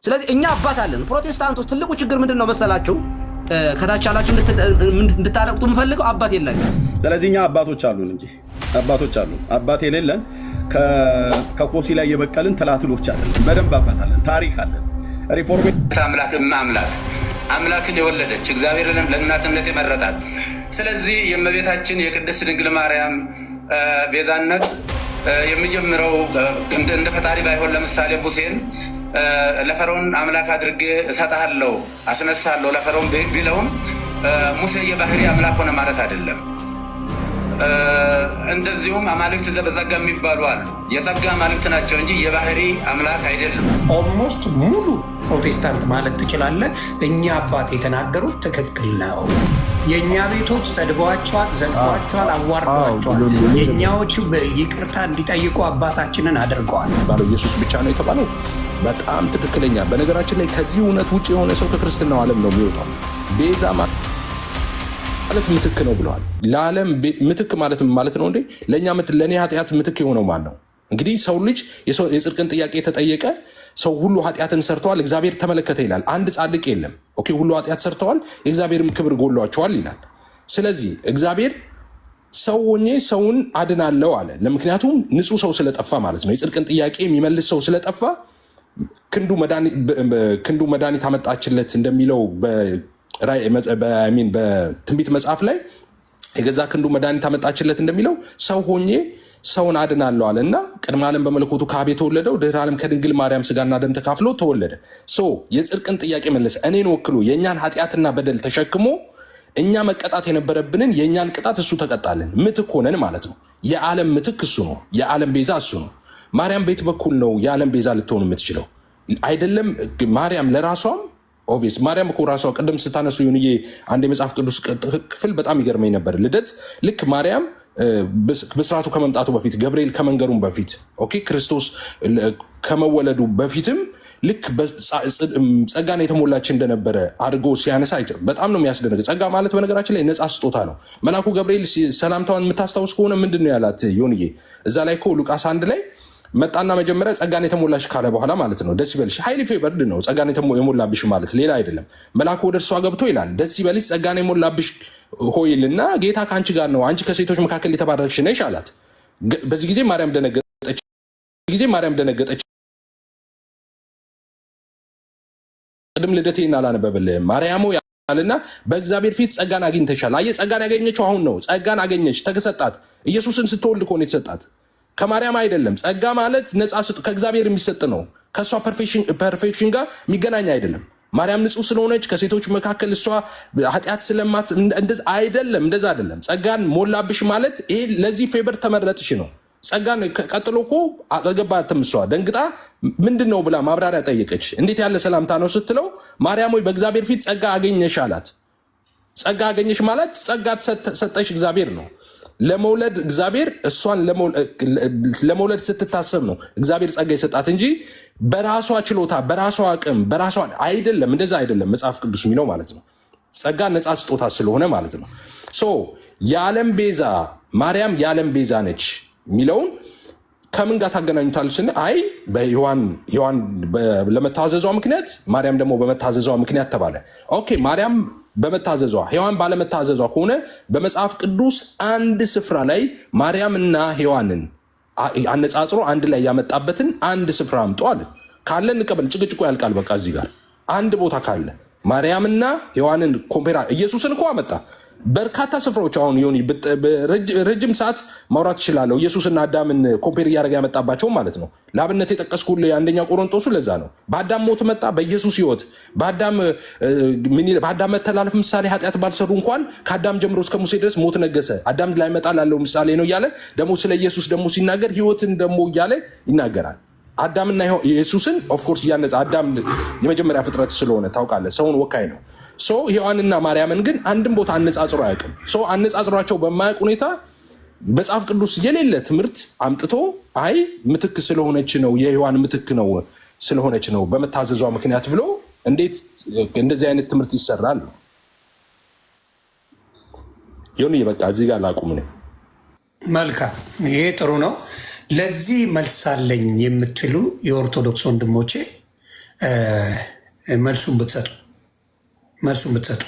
ስለዚህ እኛ አባት አለን። ፕሮቴስታንቶች ትልቁ ችግር ምንድነው መሰላችሁ? ከታች ያላችሁ እንድታለቅጡ የምፈልገው አባት የለንም። ስለዚህ እኛ አባቶች አሉን እንጂ አባቶች አሉን። አባት የሌለን ከኮሲ ላይ የበቀልን ትላትሎች አለን። በደንብ አባት አለን፣ ታሪክ አለን። ሪፎርሜሽን አምላክን የወለደች እግዚአብሔርን ለእናትነት የመረጣት። ስለዚህ የእመቤታችን የቅድስት ድንግል ማርያም ቤዛነት የሚጀምረው እንደ ፈጣሪ ባይሆን ለምሳሌ ሙሴን ለፈርዖን አምላክ አድርጌ እሰጥሃለሁ አስነሳለሁ ለፈርዖን ቢለውም ሙሴ የባህሪ አምላክ ሆነ ማለት አይደለም። እንደዚሁም አማልክት በጸጋ የሚባሉ አሉ። የጸጋ አማልክት ናቸው እንጂ የባህሪ አምላክ አይደሉም። ኦልሞስት ሙሉ ፕሮቴስታንት ማለት ትችላለህ። እኛ አባት የተናገሩት ትክክል ነው። የእኛ ቤቶች ሰድበዋቸዋል፣ ዘልፈዋቸዋል፣ አዋርደዋቸዋል። የእኛዎቹ ይቅርታ እንዲጠይቁ አባታችንን አድርገዋል። ባለው ኢየሱስ ብቻ ነው የተባለው በጣም ትክክለኛ። በነገራችን ላይ ከዚህ እውነት ውጭ የሆነ ሰው ከክርስትናው ዓለም ነው የሚወጣው። ቤዛ ማለት ምትክ ነው ብለዋል። ለዓለም ምትክ ማለት ነው እንዴ? ለእኔ ኃጢአት ምትክ የሆነው ማን ነው? እንግዲህ ሰው ልጅ የጽድቅን ጥያቄ የተጠየቀ ሰው ሁሉ ኃጢአትን ሰርተዋል፣ እግዚአብሔር ተመለከተ ይላል። አንድ ጻድቅ የለም። ኦኬ፣ ሁሉ ኃጢአት ሰርተዋል፣ የእግዚአብሔርም ክብር ጎሏቸዋል ይላል። ስለዚህ እግዚአብሔር ሰው ሆኜ ሰውን አድናለው አለ። ለምክንያቱም ንጹህ ሰው ስለጠፋ ማለት ነው። የጽድቅን ጥያቄ የሚመልስ ሰው ስለጠፋ ክንዱ መድኃኒት አመጣችለት እንደሚለው በትንቢት መጽሐፍ ላይ የገዛ ክንዱ መድኃኒት አመጣችለት እንደሚለው ሰው ሆኜ ሰውን አድናለሁ አለ እና ቅድመ ዓለም በመለኮቱ ከአብ የተወለደው ድህረ ዓለም ከድንግል ማርያም ስጋና ደም ተካፍሎ ተወለደ። የጽድቅን ጥያቄ መለሰ። እኔን ወክሎ የእኛን ኃጢአትና በደል ተሸክሞ እኛ መቀጣት የነበረብንን የእኛን ቅጣት እሱ ተቀጣልን። ምትክ ሆነን ማለት ነው። የዓለም ምትክ እሱ ነው። የዓለም ቤዛ እሱ ነው። ማርያም ቤት በኩል ነው የዓለም ቤዛ ልትሆን የምትችለው አይደለም። ማርያም ለራሷም ኦቪየስ ማርያም እኮ ራሷ ቅድም ስታነሱ ይሁንዬ አንድ የመጽሐፍ ቅዱስ ክፍል በጣም ይገርመኝ ነበር። ልደት ልክ ማርያም ብስራቱ ከመምጣቱ በፊት ገብርኤል ከመንገሩም በፊት ኦኬ ክርስቶስ ከመወለዱ በፊትም ልክ ጸጋን የተሞላች እንደነበረ አድርጎ ሲያነሳ አይችልም። በጣም ነው የሚያስደነግጥ። ጸጋ ማለት በነገራችን ላይ ነፃ ስጦታ ነው። መልአኩ ገብርኤል ሰላምታዋን የምታስታውስ ከሆነ ምንድን ነው ያላት ይሁንዬ? እዛ ላይ እኮ ሉቃስ 1 ላይ መጣና መጀመሪያ ጸጋን የተሞላሽ ካለ በኋላ ማለት ነው ደስ ይበልሽ። ሃይሊ ፌቨርድ ነው ጸጋን የሞላብሽ ማለት ሌላ አይደለም። መልአኩ ወደ እርሷ ገብቶ ይላል ደስ ይበልሽ ጸጋን የሞላብሽ ሆይልና ጌታ ከአንቺ ጋር ነው፣ አንቺ ከሴቶች መካከል የተባረክሽ ነሽ አላት። በዚህ ጊዜ ማርያም ደነገጠች። ቅድም ልደቴን አላነበብልህም ማርያም ያልና በእግዚአብሔር ፊት ጸጋን አግኝተሻል። አየህ ጸጋን ያገኘችው አሁን ነው። ጸጋን አገኘች፣ ተሰጣት። ኢየሱስን ስትወልድ እኮ ነው የተሰጣት፣ ከማርያም አይደለም። ጸጋ ማለት ነፃ ከእግዚአብሔር የሚሰጥ ነው። ከእሷ ፐርፌክሽን ጋር የሚገናኝ አይደለም። ማርያም ንጹህ ስለሆነች ከሴቶች መካከል እሷ ኃጢአት ስለማት አይደለም፣ እንደዛ አይደለም። ጸጋን ሞላብሽ ማለት ይሄ ለዚህ ፌበር ተመረጥሽ ነው። ጸጋን ቀጥሎ እኮ አልገባትም። እሷ ደንግጣ ምንድን ነው ብላ ማብራሪያ ጠየቀች። እንዴት ያለ ሰላምታ ነው ስትለው ማርያም ሆይ በእግዚአብሔር ፊት ጸጋ አገኘሽ አላት። ጸጋ አገኘሽ ማለት ጸጋ ሰጠሽ እግዚአብሔር ነው። ለመውለድ እግዚአብሔር እሷን ለመውለድ ስትታሰብ ነው እግዚአብሔር ጸጋ የሰጣት እንጂ በራሷ ችሎታ በራሷ አቅም በራሷ አይደለም። እንደዛ አይደለም መጽሐፍ ቅዱስ የሚለው ማለት ነው። ጸጋ ነፃ ስጦታ ስለሆነ ማለት ነው። የዓለም ቤዛ ማርያም የዓለም ቤዛ ነች የሚለውን ከምን ጋር ታገናኙታለች? አይ በሔዋን ለመታዘዟ ምክንያት ማርያም ደግሞ በመታዘዟ ምክንያት ተባለ። ኦኬ ማርያም በመታዘዟ ሔዋን ባለመታዘዟ ከሆነ በመጽሐፍ ቅዱስ አንድ ስፍራ ላይ ማርያምና ሔዋንን አነጻጽሮ አንድ ላይ ያመጣበትን አንድ ስፍራ አምጦ አለ። ካለ እንቀበል፣ ጭቅጭቁ ያልቃል። በቃ እዚህ ጋር አንድ ቦታ ካለ ማርያምና ሔዋንን ኮምፔራ ኢየሱስን እኮ አመጣ። በርካታ ስፍራዎች አሁን ሆን ረጅም ሰዓት ማውራት ይችላለሁ። ኢየሱስና አዳምን ኮምፔር እያደረገ ያመጣባቸው ማለት ነው። ለአብነት የጠቀስኩልህ የአንደኛ ቆሮንጦሱ ለዛ ነው። በአዳም ሞት መጣ፣ በኢየሱስ ህይወት በአዳም መተላለፍ ምሳሌ ኃጢአት ባልሰሩ እንኳን ከአዳም ጀምሮ እስከ ሙሴ ድረስ ሞት ነገሰ። አዳም ላይ መጣ ላለው ምሳሌ ነው እያለ ደግሞ ስለ ኢየሱስ ደግሞ ሲናገር ህይወትን ደግሞ እያለ ይናገራል። አዳምና ኢየሱስን ኦፍኮርስ እያነጻ አዳም የመጀመሪያ ፍጥረት ስለሆነ ታውቃለህ፣ ሰውን ወካይ ነው። ሔዋንና ማርያምን ግን አንድም ቦታ አነጻጽሮ አያውቅም። አነጻጽሯቸው በማያውቅ ሁኔታ መጽሐፍ ቅዱስ የሌለ ትምህርት አምጥቶ አይ ምትክ ስለሆነች ነው የሔዋን ምትክ ነው ስለሆነች ነው በመታዘዟ ምክንያት ብሎ እንዴት እንደዚህ አይነት ትምህርት ይሰራል? ይሁን በቃ እዚህ ጋር ላቁም ነው። መልካም፣ ይሄ ጥሩ ነው። ለዚህ መልሳለኝ የምትሉ የኦርቶዶክስ ወንድሞቼ መልሱን ብትሰጡ።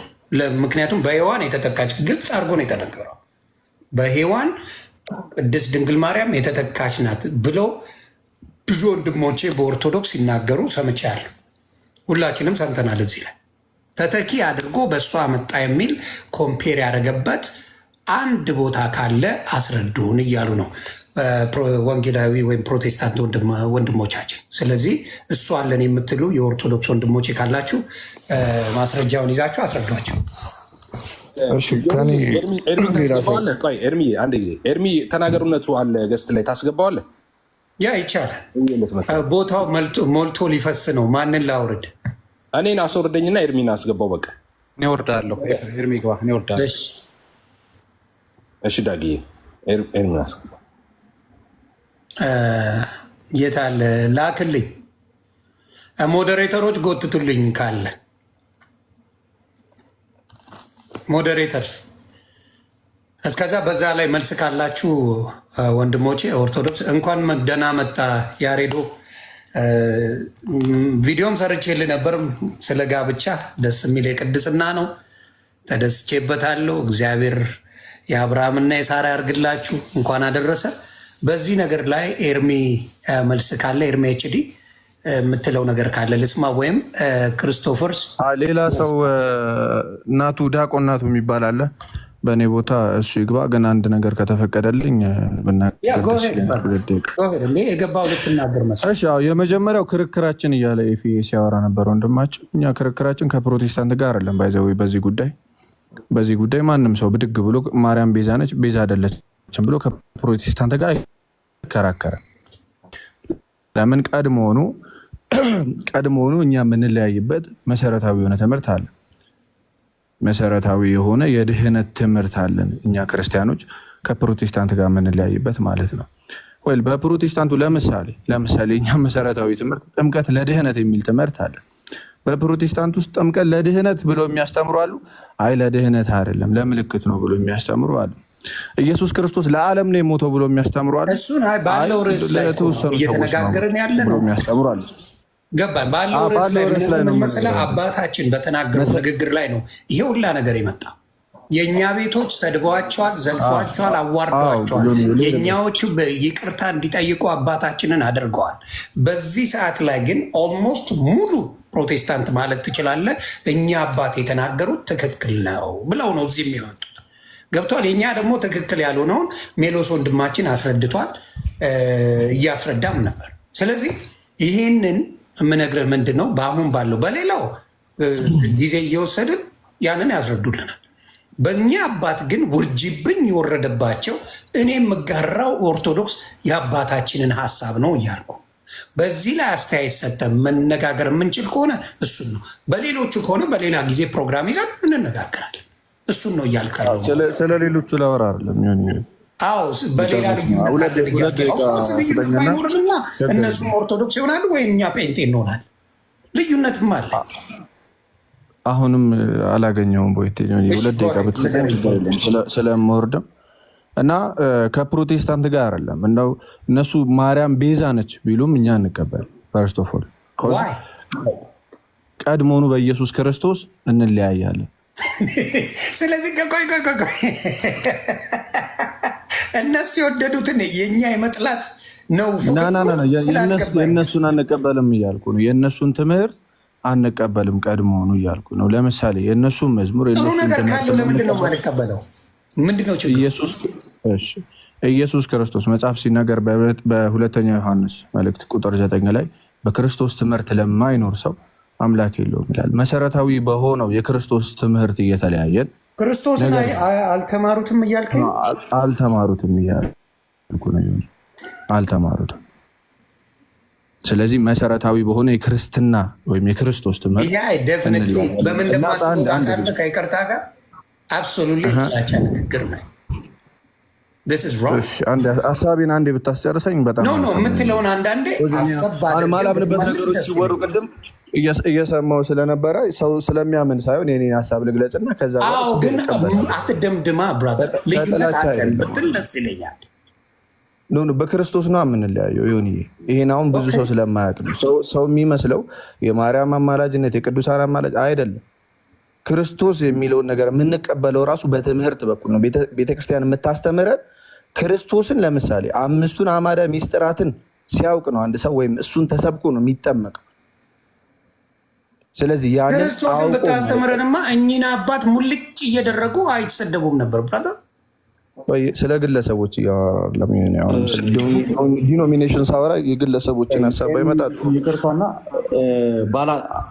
ምክንያቱም በሔዋን የተተካች ግልጽ አድርጎ ነው የተነገረው። በሔዋን ቅድስት ድንግል ማርያም የተተካች ናት ብለው ብዙ ወንድሞቼ በኦርቶዶክስ ሲናገሩ ሰምቻለሁ። ሁላችንም ሰምተናል። እዚህ ላይ ተተኪ አድርጎ በእሷ መጣ የሚል ኮምፔር ያደረገበት አንድ ቦታ ካለ አስረዱን እያሉ ነው ወንጌላዊ ወይም ፕሮቴስታንት ወንድሞቻችን። ስለዚህ እሱ አለን የምትሉ የኦርቶዶክስ ወንድሞቼ ካላችሁ ማስረጃውን ይዛችሁ አስረዷቸው። ኤርሚ አንድ ጊዜ ኤርሚ ተናገሩነቱ አለ ገስት ላይ ታስገባዋለህ? ያ ይቻላል። ቦታው ሞልቶ ሊፈስ ነው። ማንን ላውርድ? እኔን አስወርደኝና ኤርሚን አስገባው። በቃ እኔ ወርዳለሁ። ኤርሚ ግባ፣ እኔ ወርዳለሁ። እሺ ዳግዬ ኤርሚን አስገባው። የታለ ላክልኝ። ሞዴሬተሮች ጎትቱልኝ ካለ ሞዴሬተርስ። እስከዛ በዛ ላይ መልስ ካላችሁ ወንድሞቼ ኦርቶዶክስ እንኳን ደህና መጣ ያሬዶ። ቪዲዮም ሰርቼልህ ነበር ስለ ጋብቻ። ደስ የሚል የቅድስና ነው። ተደስቼበታለሁ። እግዚአብሔር የአብርሃምና የሳራ ያርግላችሁ። እንኳን አደረሰ። በዚህ ነገር ላይ ኤርሚ መልስ ካለ ኤርሚ ኤችዲ የምትለው ነገር ካለ ልስማ። ወይም ክርስቶፈርስ ሌላ ሰው እናቱ ዳቆ እናቱ የሚባል አለ በእኔ ቦታ እሱ ይግባ። ግን አንድ ነገር ከተፈቀደልኝ የገባው ልትናገር መሰለኝ። የመጀመሪያው ክርክራችን እያለ ኤፌ ሲያወራ ነበር ወንድማችን። እኛ ክርክራችን ከፕሮቴስታንት ጋር አይደለም። ባይዘዊ በዚህ ጉዳይ ማንም ሰው ብድግ ብሎ ማርያም ቤዛ ነች ቤዛ አይደለችም ብሎ ከፕሮቴስታንት ጋር አይከራከርም። ለምን? ቀድሞውኑ እኛ የምንለያይበት መሰረታዊ የሆነ ትምህርት አለ። መሰረታዊ የሆነ የድህነት ትምህርት አለን እኛ ክርስቲያኖች ከፕሮቴስታንት ጋር የምንለያይበት ማለት ነው። ወይ በፕሮቴስታንቱ ለምሳሌ እኛ መሰረታዊ ትምህርት ጥምቀት ለድህነት የሚል ትምህርት አለ። በፕሮቴስታንት ውስጥ ጥምቀት ለድህነት ብሎ የሚያስተምሩ አሉ። አይ ለድህነት አይደለም ለምልክት ነው ብሎ የሚያስተምሩ አሉ። ኢየሱስ ክርስቶስ ለዓለም ነው የሞተው ብሎ የሚያስተምሩ አሉ። እሱን ባለው ርዕስ ላይ እየተነጋገርን ያለ ነው የሚያስተምሩ አሉ። ገባን። ባለው ርዕስ ላይ ምን መሰለህ አባታችን በተናገሩት ንግግር ላይ ነው ይሄ ሁላ ነገር የመጣ። የእኛ ቤቶች ሰድበዋቸዋል፣ ዘልፏቸዋል፣ አዋርደዋቸዋል። የእኛዎቹ ይቅርታ እንዲጠይቁ አባታችንን አድርገዋል። በዚህ ሰዓት ላይ ግን ኦልሞስት ሙሉ ፕሮቴስታንት ማለት ትችላለህ እኛ አባት የተናገሩት ትክክል ነው ብለው ነው እዚህ የሚመጡት። ገብቷል። የእኛ ደግሞ ትክክል ያልሆነውን ሜሎስ ወንድማችን አስረድቷል፣ እያስረዳም ነበር። ስለዚህ ይህንን የምነግርህ ምንድን ነው በአሁን ባለው በሌላው ጊዜ እየወሰድን ያንን ያስረዱልናል። በእኛ አባት ግን ውርጅብኝ የወረደባቸው እኔ የምጋራው ኦርቶዶክስ የአባታችንን ሀሳብ ነው እያልኩ በዚህ ላይ አስተያየት ሰጠን መነጋገር የምንችል ከሆነ እሱን ነው። በሌሎቹ ከሆነ በሌላ ጊዜ ፕሮግራም ይዘን እንነጋገራለን። እሱን ነው እያልካለሁ። ስለሌሎቹ ላወራ አይደለም። አዎ በሌላ ልዩነት ባይኖርምና እነሱም ኦርቶዶክስ ይሆናሉ ወይም እኛ ጴንጤ እንሆናል። ልዩነትም አለ። አሁንም አላገኘውም። ቦይቴ 2 ደቂቃ ብትሰጠኝ ስለምወርድም እና ከፕሮቴስታንት ጋር አይደለም። እንደው እነሱ ማርያም ቤዛ ነች ቢሉም እኛ እንቀበል። ፈርስት ኦፍ ኦል ቀድሞውኑ በኢየሱስ ክርስቶስ እንለያያለን። ስለዚህ ቆይ እነሱ የወደዱትን የእኛ የመጥላት ነው። የእነሱን አንቀበልም እያልኩ ነው። የእነሱን ትምህርት አንቀበልም ቀድሞውኑ እያልኩ ነው። ለምሳሌ የእነሱን መዝሙር ጥሩ ነገር ካለው ለምንድን ነው የማንቀበለው? ምንድነው ችግሩ? ኢየሱስ ክርስቶስ መጽሐፍ ሲናገር በሁለተኛ ዮሐንስ መልእክት ቁጥር 9 ላይ በክርስቶስ ትምህርት ለማይኖር ሰው አምላክ የለውም ይላል። መሰረታዊ በሆነው የክርስቶስ ትምህርት እየተለያየን ክርስቶስን አልተማሩትም እያልከኝ? አልተማሩትም እያልኩ ነው። አልተማሩትም። ስለዚህ መሰረታዊ በሆነ የክርስትና ወይም የክርስቶስ ትምህርት ደፍኒትሊ በምን እንደማስወጣ ካለ ከይቅርታ ጋር አብሶሉትሊ ጥላቻ ንግግር ነው። ሀሳቤን አንዴ ብታስጨርሰኝ በጣም ነው የምትለውን አንዳንዴ ማላምንበት ነገሮች ሲወሩ ቅድም እየሰማው ስለነበረ ሰው ስለሚያምን ሳይሆን የኔን ሀሳብ ልግለጽና ከዛ ግን አትደምድማ ብራዘር። ልዩነት አለን ብትል ደስ ይለኛል። በክርስቶስ ነው የምንለያየው። ይሄን አሁን ብዙ ሰው ስለማያውቅ ሰው የሚመስለው የማርያም አማላጅነት የቅዱሳን አማላጅ አይደለም። ክርስቶስ የሚለውን ነገር የምንቀበለው ራሱ በትምህርት በኩል ነው። ቤተክርስቲያን የምታስተምረን ክርስቶስን ለምሳሌ 5ቱን አዕማደ ምስጢራትን ሲያውቅ ነው አንድ ሰው ወይም እሱን ተሰብኮ ነው የሚጠመቀው። ስለዚህ ያንን ክርስቶስን ብታስተምረንማ እኚህን አባት ሙልጭ እየደረጉ አይተሰደቡም ነበር ብራዘር። ስለ ግለሰቦች ዲኖሚኔሽን ሳወራ የግለሰቦችን ሀሳብ ይመጣል። ይቅርታና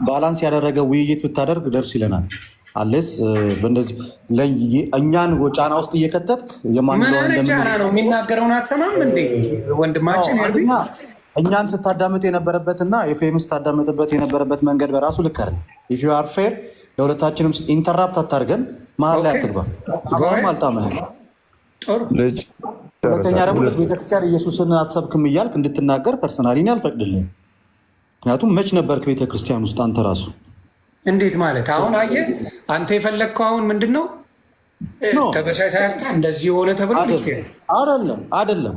ባላንስ ያደረገ ውይይት ብታደርግ ደርስ ይለናል። አለስ በእንደዚህ እኛን ጫና ውስጥ እየከተትክ ምን አይነት ጫና ነው የሚናገረውን አትሰማም እንዴ ወንድማችን? እኛን ስታዳምጥ የነበረበትና ኤፍሬም ስታዳምጥበት የነበረበት መንገድ በራሱ ልክ አይደል። ኢፍ ዩ አር ፌር ለሁለታችንም ኢንተራፕት አታርገን፣ መሀል ላይ አትግባ። አሁንም አልጣመህም። ሁለተኛ ደግሞ ቤተክርስቲያን ኢየሱስን አትሰብክም እያልክ እንድትናገር ፐርሰናሊ አልፈቅድልህም። ምክንያቱም መች ነበርክ ቤተክርስቲያን ውስጥ አንተ ራሱ? እንዴት ማለት አሁን አየህ፣ አንተ የፈለግከው አሁን ምንድን ነው? ተበሻሻስታ እንደዚህ የሆነ ተብሎ አይደለም።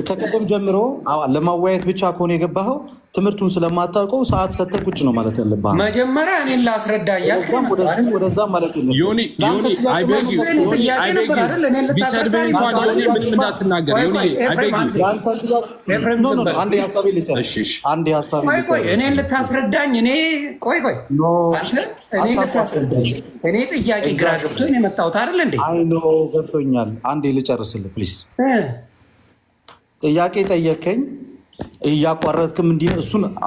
ከቀደም ጀምሮ ለማወያየት ብቻ ከሆነ የገባኸው ትምህርቱን ስለማታውቀው ሰዓት ሰተህ ቁጭ ነው ማለት ያለብህ። መጀመሪያ እኔን ላስረዳ እያልክ ወደዛ ማለት የለም። ጥያቄ ነበር አይደል? እኔን ልታስረዳኝ እኔን ልታስረዳኝ እኔ ጥያቄ ግራ ገብቶኝ የመጣሁት አይደል እንዴ? ገብቶኛል። አንዴ ልጨርስልህ ፕሊዝ። ጥያቄ ጠየከኝ እያቋረጥክም እንዲህ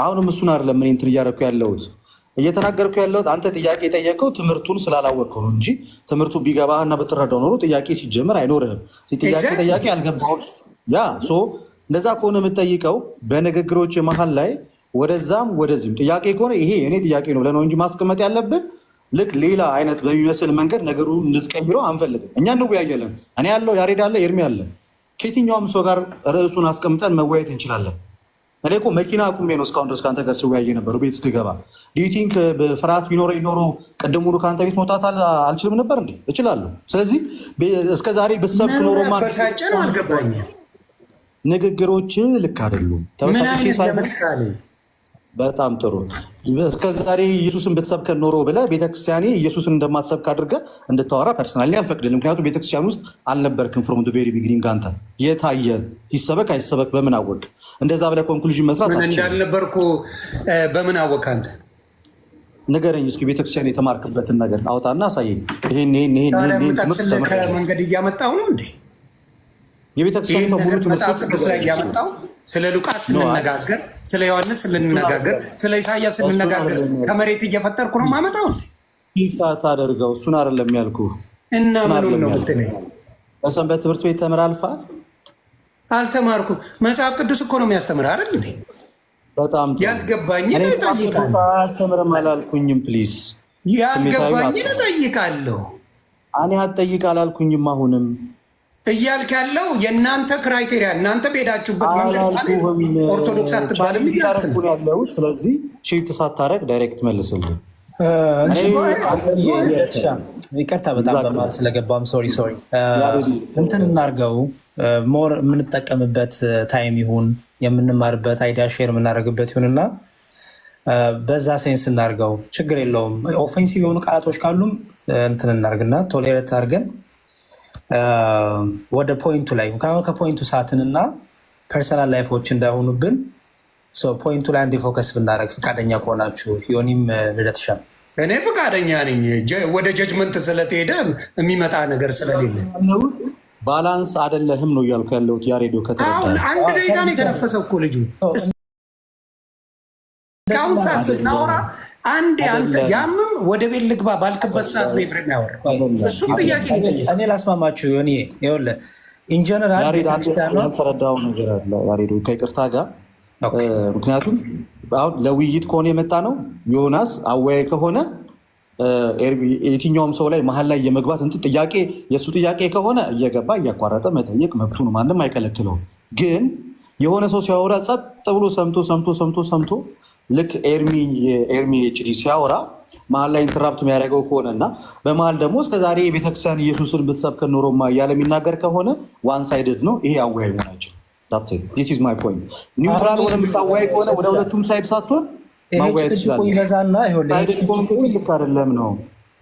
አሁንም እሱን አይደለም እኔ እንትን እያደረኩ ያለሁት እየተናገርኩ ያለሁት አንተ ጥያቄ የጠየቀው ትምህርቱን ስላላወቅከው ነው እንጂ ትምህርቱ ቢገባህና ብትረዳው ኖሮ ጥያቄ ሲጀምር አይኖርህም። ጥያቄ አልገባሁም። እንደዛ ከሆነ የምትጠይቀው በንግግሮች መሀል ላይ ወደዛም ወደዚህም ጥያቄ ከሆነ ይሄ እኔ ጥያቄ ነው ብለህ ነው እንጂ ማስቀመጥ ያለብህ ልክ ሌላ አይነት በሚመስል መንገድ ነገሩ እንድትቀይረው አንፈልግም። እኛ እንወያያለን። እኔ ያለው ያሬድ አለ፣ ኤርሚ አለ። ከየትኛውም ሰው ጋር ርዕሱን አስቀምጠን መወያየት እንችላለን። እኔ እኮ መኪና አቁሜ ነው እስካሁን ድረስ ከአንተ ጋር ሲወያየ ነበረው ቤት እስክገባ። ዲዩቲንክ በፍርሃት ቢኖረኝ ኖሮ ቅድም ሙሉ ከአንተ ቤት መውጣት አልችልም ነበር እንዴ? እችላለሁ። ስለዚህ እስከዛሬ ብትሰብክ ኖሮ ንግግሮች ልክ አይደሉም። በጣም ጥሩ። እስከዛሬ ኢየሱስን ብትሰብከን ኖሮ ብለህ ቤተክርስቲያኔ ኢየሱስን እንደማትሰብክ አድርገህ እንድታወራ ፐርሰናሊ አልፈቅድልም። ምክንያቱም ቤተክርስቲያን ውስጥ አልነበርክም። ፍሮም ደ ቬሪ ቢግኒንግ አንተ የታየ ይሰበክ አይሰበክ በምን አወቅ? እንደዛ ብለህ ኮንክሉዥን መስራት እንዳልነበርኩ በምን አወቅ? አንተ ንገረኝ እስኪ ቤተክርስቲያን የተማርክበትን ነገር አውጣና አሳየኝ። ይሄን ከመንገድ እያመጣሁ ነው እንዴ? የቤተክርስቲያን ሙሉ መጽሐፍ ቅዱስ ላይ እያመጣሁ ስለ ሉቃስ ስንነጋገር፣ ስለ ዮሐንስ ስንነጋገር፣ ስለ ኢሳያስ ስንነጋገር ከመሬት እየፈጠርኩ ነው ማመጣው። ይፍታት አደርገው እሱን አይደለም ያልኩህ። እና ምኑን ነው የምትለኝ? በሰንበት ትምህርት ቤት ተምረህ አልፈሃል? አልተማርኩም። መጽሐፍ ቅዱስ እኮ ነው የሚያስተምር አይደል እንዴ? በጣም ያልገባኝን እጠይቃለሁ። አልተምርም አላልኩኝም። ፕሊዝ ያልገባኝን እጠይቃለሁ። እኔ አትጠይቅ አላልኩኝም። አሁንም እያልክ ያለው የእናንተ ክራይቴሪያ እናንተ በሄዳችሁበት ኦርቶዶክስ አትባልም ያለሁት። ስለዚህ ሺፍት ሳታረግ ዳይሬክት መልስልኝ። ይቅርታ በጣም በማር ስለገባም ሶሪ እንትን እናርገው። ሞር የምንጠቀምበት ታይም ይሁን የምንማርበት አይዲያ ሼር የምናደርግበት ይሁንና በዛ ሴንስ እናርገው። ችግር የለውም። ኦፌንሲቭ የሆኑ ቃላቶች ካሉም እንትን እናርግና ቶሌሬት አድርገን ወደ ፖይንቱ ላይ ከፖይንቱ ሰዓትንና ፐርሰናል ላይፎች እንዳይሆኑብን ፖይንቱ ላይ አንድ ፎከስ ብናደረግ ፈቃደኛ ከሆናችሁ ዮኒም ልደትሻ እኔ ፈቃደኛ ነኝ። ወደ ጀጅመንት ስለተሄደ የሚመጣ ነገር ስለሌለ ባላንስ አደለህም ነው እያልኩ ያለሁት። ያሬዶ አሁን አንድ ደቂቃ ነው የተነፈሰው እኮ ልጁ እስካሁን ሰዓት ስናወራ አንድ አንተ ያምም ወደ ቤት ልግባ ባልክበት ሰዓት ነው ኤፍሬም ያወራው። እሱም ጥያቄ እኔ ላስማማችሁ ዮኒ ይኸውልህ ኢንጀነራል ያልተረዳው ነገር አለ ያሬዶ ከይቅርታ ጋር ምክንያቱም አሁን ለውይይት ከሆነ የመጣ ነው። ዮናስ አወያይ ከሆነ የትኛውም ሰው ላይ መሀል ላይ የመግባት እንትን ጥያቄ የእሱ ጥያቄ ከሆነ እየገባ እያቋረጠ መጠየቅ መብቱ ነው። ማንም አይከለክለውም። ግን የሆነ ሰው ሲያወራ ጸጥ ብሎ ሰምቶ ልክ ኤርሚ ኤችዲ ሲያወራ መሀል ላይ ኢንተራፕት የሚያደርገው ከሆነ እና በመሀል ደግሞ እስከዛሬ የቤተክርስቲያን ኢየሱስን ብትሰብከን ኖሮማ እያለ የሚናገር ከሆነ ዋን ሳይድድ ነው። ይሄ አወያይ ናቸው። ኒውትራል ሆነ የምታወያይ ከሆነ ወደ ሁለቱም ሳይድ ሳትሆን ማወያየት ትችላለህ። ልክ አይደለም ነው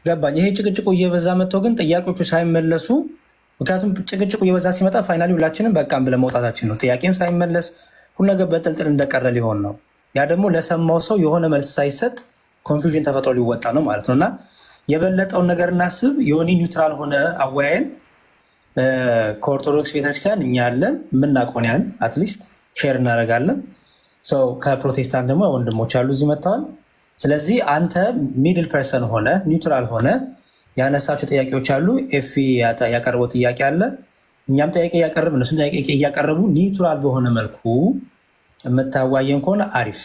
ገባኝ። ይሄ ጭቅጭቁ እየበዛ መጥቶ ግን ጥያቄዎቹ ሳይመለሱ፣ ምክንያቱም ጭቅጭቁ እየበዛ ሲመጣ ፋይናሊ ሁላችንም በቃም ብለን መውጣታችን ነው። ጥያቄም ሳይመለስ ሁሉ ነገር በጥልጥል እንደቀረ ሊሆን ነው። ያ ደግሞ ለሰማው ሰው የሆነ መልስ ሳይሰጥ ኮንፊውዥን ተፈጥሮ ሊወጣ ነው ማለት ነው። እና የበለጠውን ነገር እናስብ። የሆነ ኒውትራል ሆነ አወያየን ከኦርቶዶክስ ቤተክርስቲያን እኛ ያለን የምናውቀውን ያህል አትሊስት ሼር እናደርጋለን። ከፕሮቴስታንት ደግሞ ወንድሞች አሉ እዚህ መጥተዋል። ስለዚህ አንተ ሚድል ፐርሰን ሆነ ኒውትራል ሆነ ያነሳቸው ጥያቄዎች አሉ። ኤፊ ያቀረበው ጥያቄ አለ፣ እኛም ጥያቄ እያቀረብ እነሱም ጥያቄ እያቀረቡ ኒውትራል በሆነ መልኩ የምታዋየን ከሆነ አሪፍ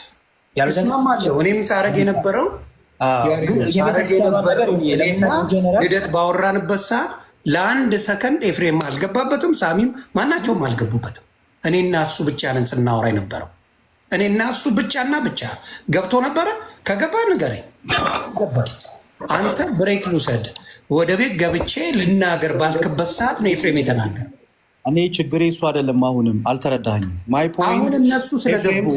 ያልስማማለሁ። እኔም ሳረግ የነበረው ልደት ባወራንበት ሰዓት ለአንድ ሰከንድ ኤፍሬም አልገባበትም፣ ሳሚም ማናቸውም አልገቡበትም። እኔና እሱ ብቻ ነን ስናወራ የነበረው። እኔና እሱ ብቻና ብቻ ገብቶ ነበረ። ከገባ ንገረኝ። አንተ ብሬክ ልውሰድ ወደ ቤት ገብቼ ልናገር ባልክበት ሰዓት ነው ኤፍሬም የተናገረ። እኔ ችግሬ እሱ አይደለም። አሁንም አልተረዳኸኝም። ማይ ፖይንት አሁን እነሱ ስለገቡ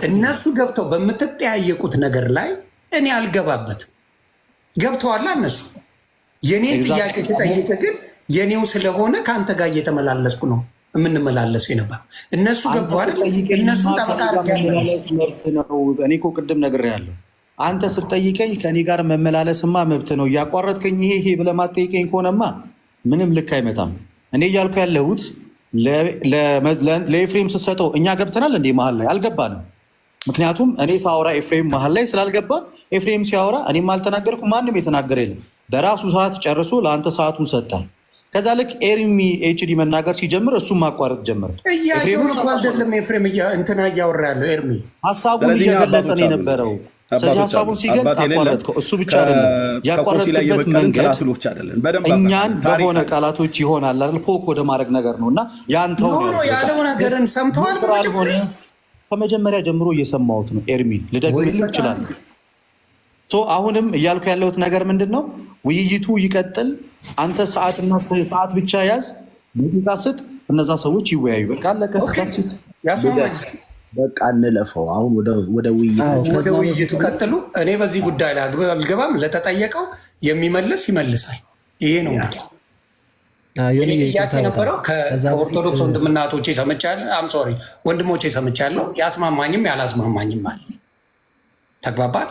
እነሱ ገብተው በምትጠያየቁት ነገር ላይ እኔ አልገባበትም። ገብተዋላ እነሱ። የኔ ጥያቄ ስጠይቅ ግን የኔው ስለሆነ ከአንተ ጋር እየተመላለስኩ ነው የምንመላለሱ የነበር። እነሱ ገቡ አይደል? እነሱ ጠበቃ እኔ እኮ ቅድም ነግሬሃለሁ። አንተ ስትጠይቀኝ ከኔ ጋር መመላለስማ መብት ነው። እያቋረጥከኝ ይሄ ብለህ ማትጠይቀኝ ከሆነማ ምንም ልክ አይመጣም። እኔ እያልኩ ያለሁት ለኤፍሬም ስትሰጠው እኛ ገብተናል እንዴ? መሀል ላይ አልገባንም። ምክንያቱም እኔ ሳወራ ኤፍሬም መሀል ላይ ስላልገባ ኤፍሬም ሲያወራ እኔም አልተናገርኩም፣ ማንም የተናገረ የለም። በራሱ ሰዓት ጨርሶ ለአንተ ሰዓቱን ሰጥታል። ከዛ ልክ ኤርሚ ኤችዲ መናገር ሲጀምር እሱም ማቋረጥ ጀመረ። ኤፍሬም አይደለም ኤፍሬም እንትና እያወራ ያለው ኤርሚ ሀሳቡን እየገለጸ ነው የነበረው። ስለዚህ ሀሳቡን ሲገልጽ አቋረጥከው። እሱ ብቻ አይደለም ያቋረጥበት መንገድ እኛን በሆነ ቃላቶች ይሆናል አይደል? ፖክ ወደ ማድረግ ነገር ነው እና ያንተው ያለው ነገርን ሰምተዋል። ከመጀመሪያ ጀምሮ እየሰማሁት ነው። ኤርሚ ልደግምልህ ይችላል። አሁንም እያልኩ ያለሁት ነገር ምንድን ነው? ውይይቱ ይቀጥል። አንተ ሰዓትና ሰዓት ብቻ ያዝ፣ ደቂቃ ስጥ፣ እነዛ ሰዎች ይወያዩ። በቃ አለቀ። በቃ እንለፈው። አሁን ወደ ውይይቱ ቀጥሉ። እኔ በዚህ ጉዳይ ላይ አልገባም። ለተጠየቀው የሚመልስ ይመልሳል። ይሄ ነው ጥያቄ የነበረው። ከኦርቶዶክስ ወንድምና እህቶቼ ሰምቻለሁ። ሶሪ ወንድሞቼ ሰምቻለሁ። ያስማማኝም ያላስማማኝም አለ። ተግባባል።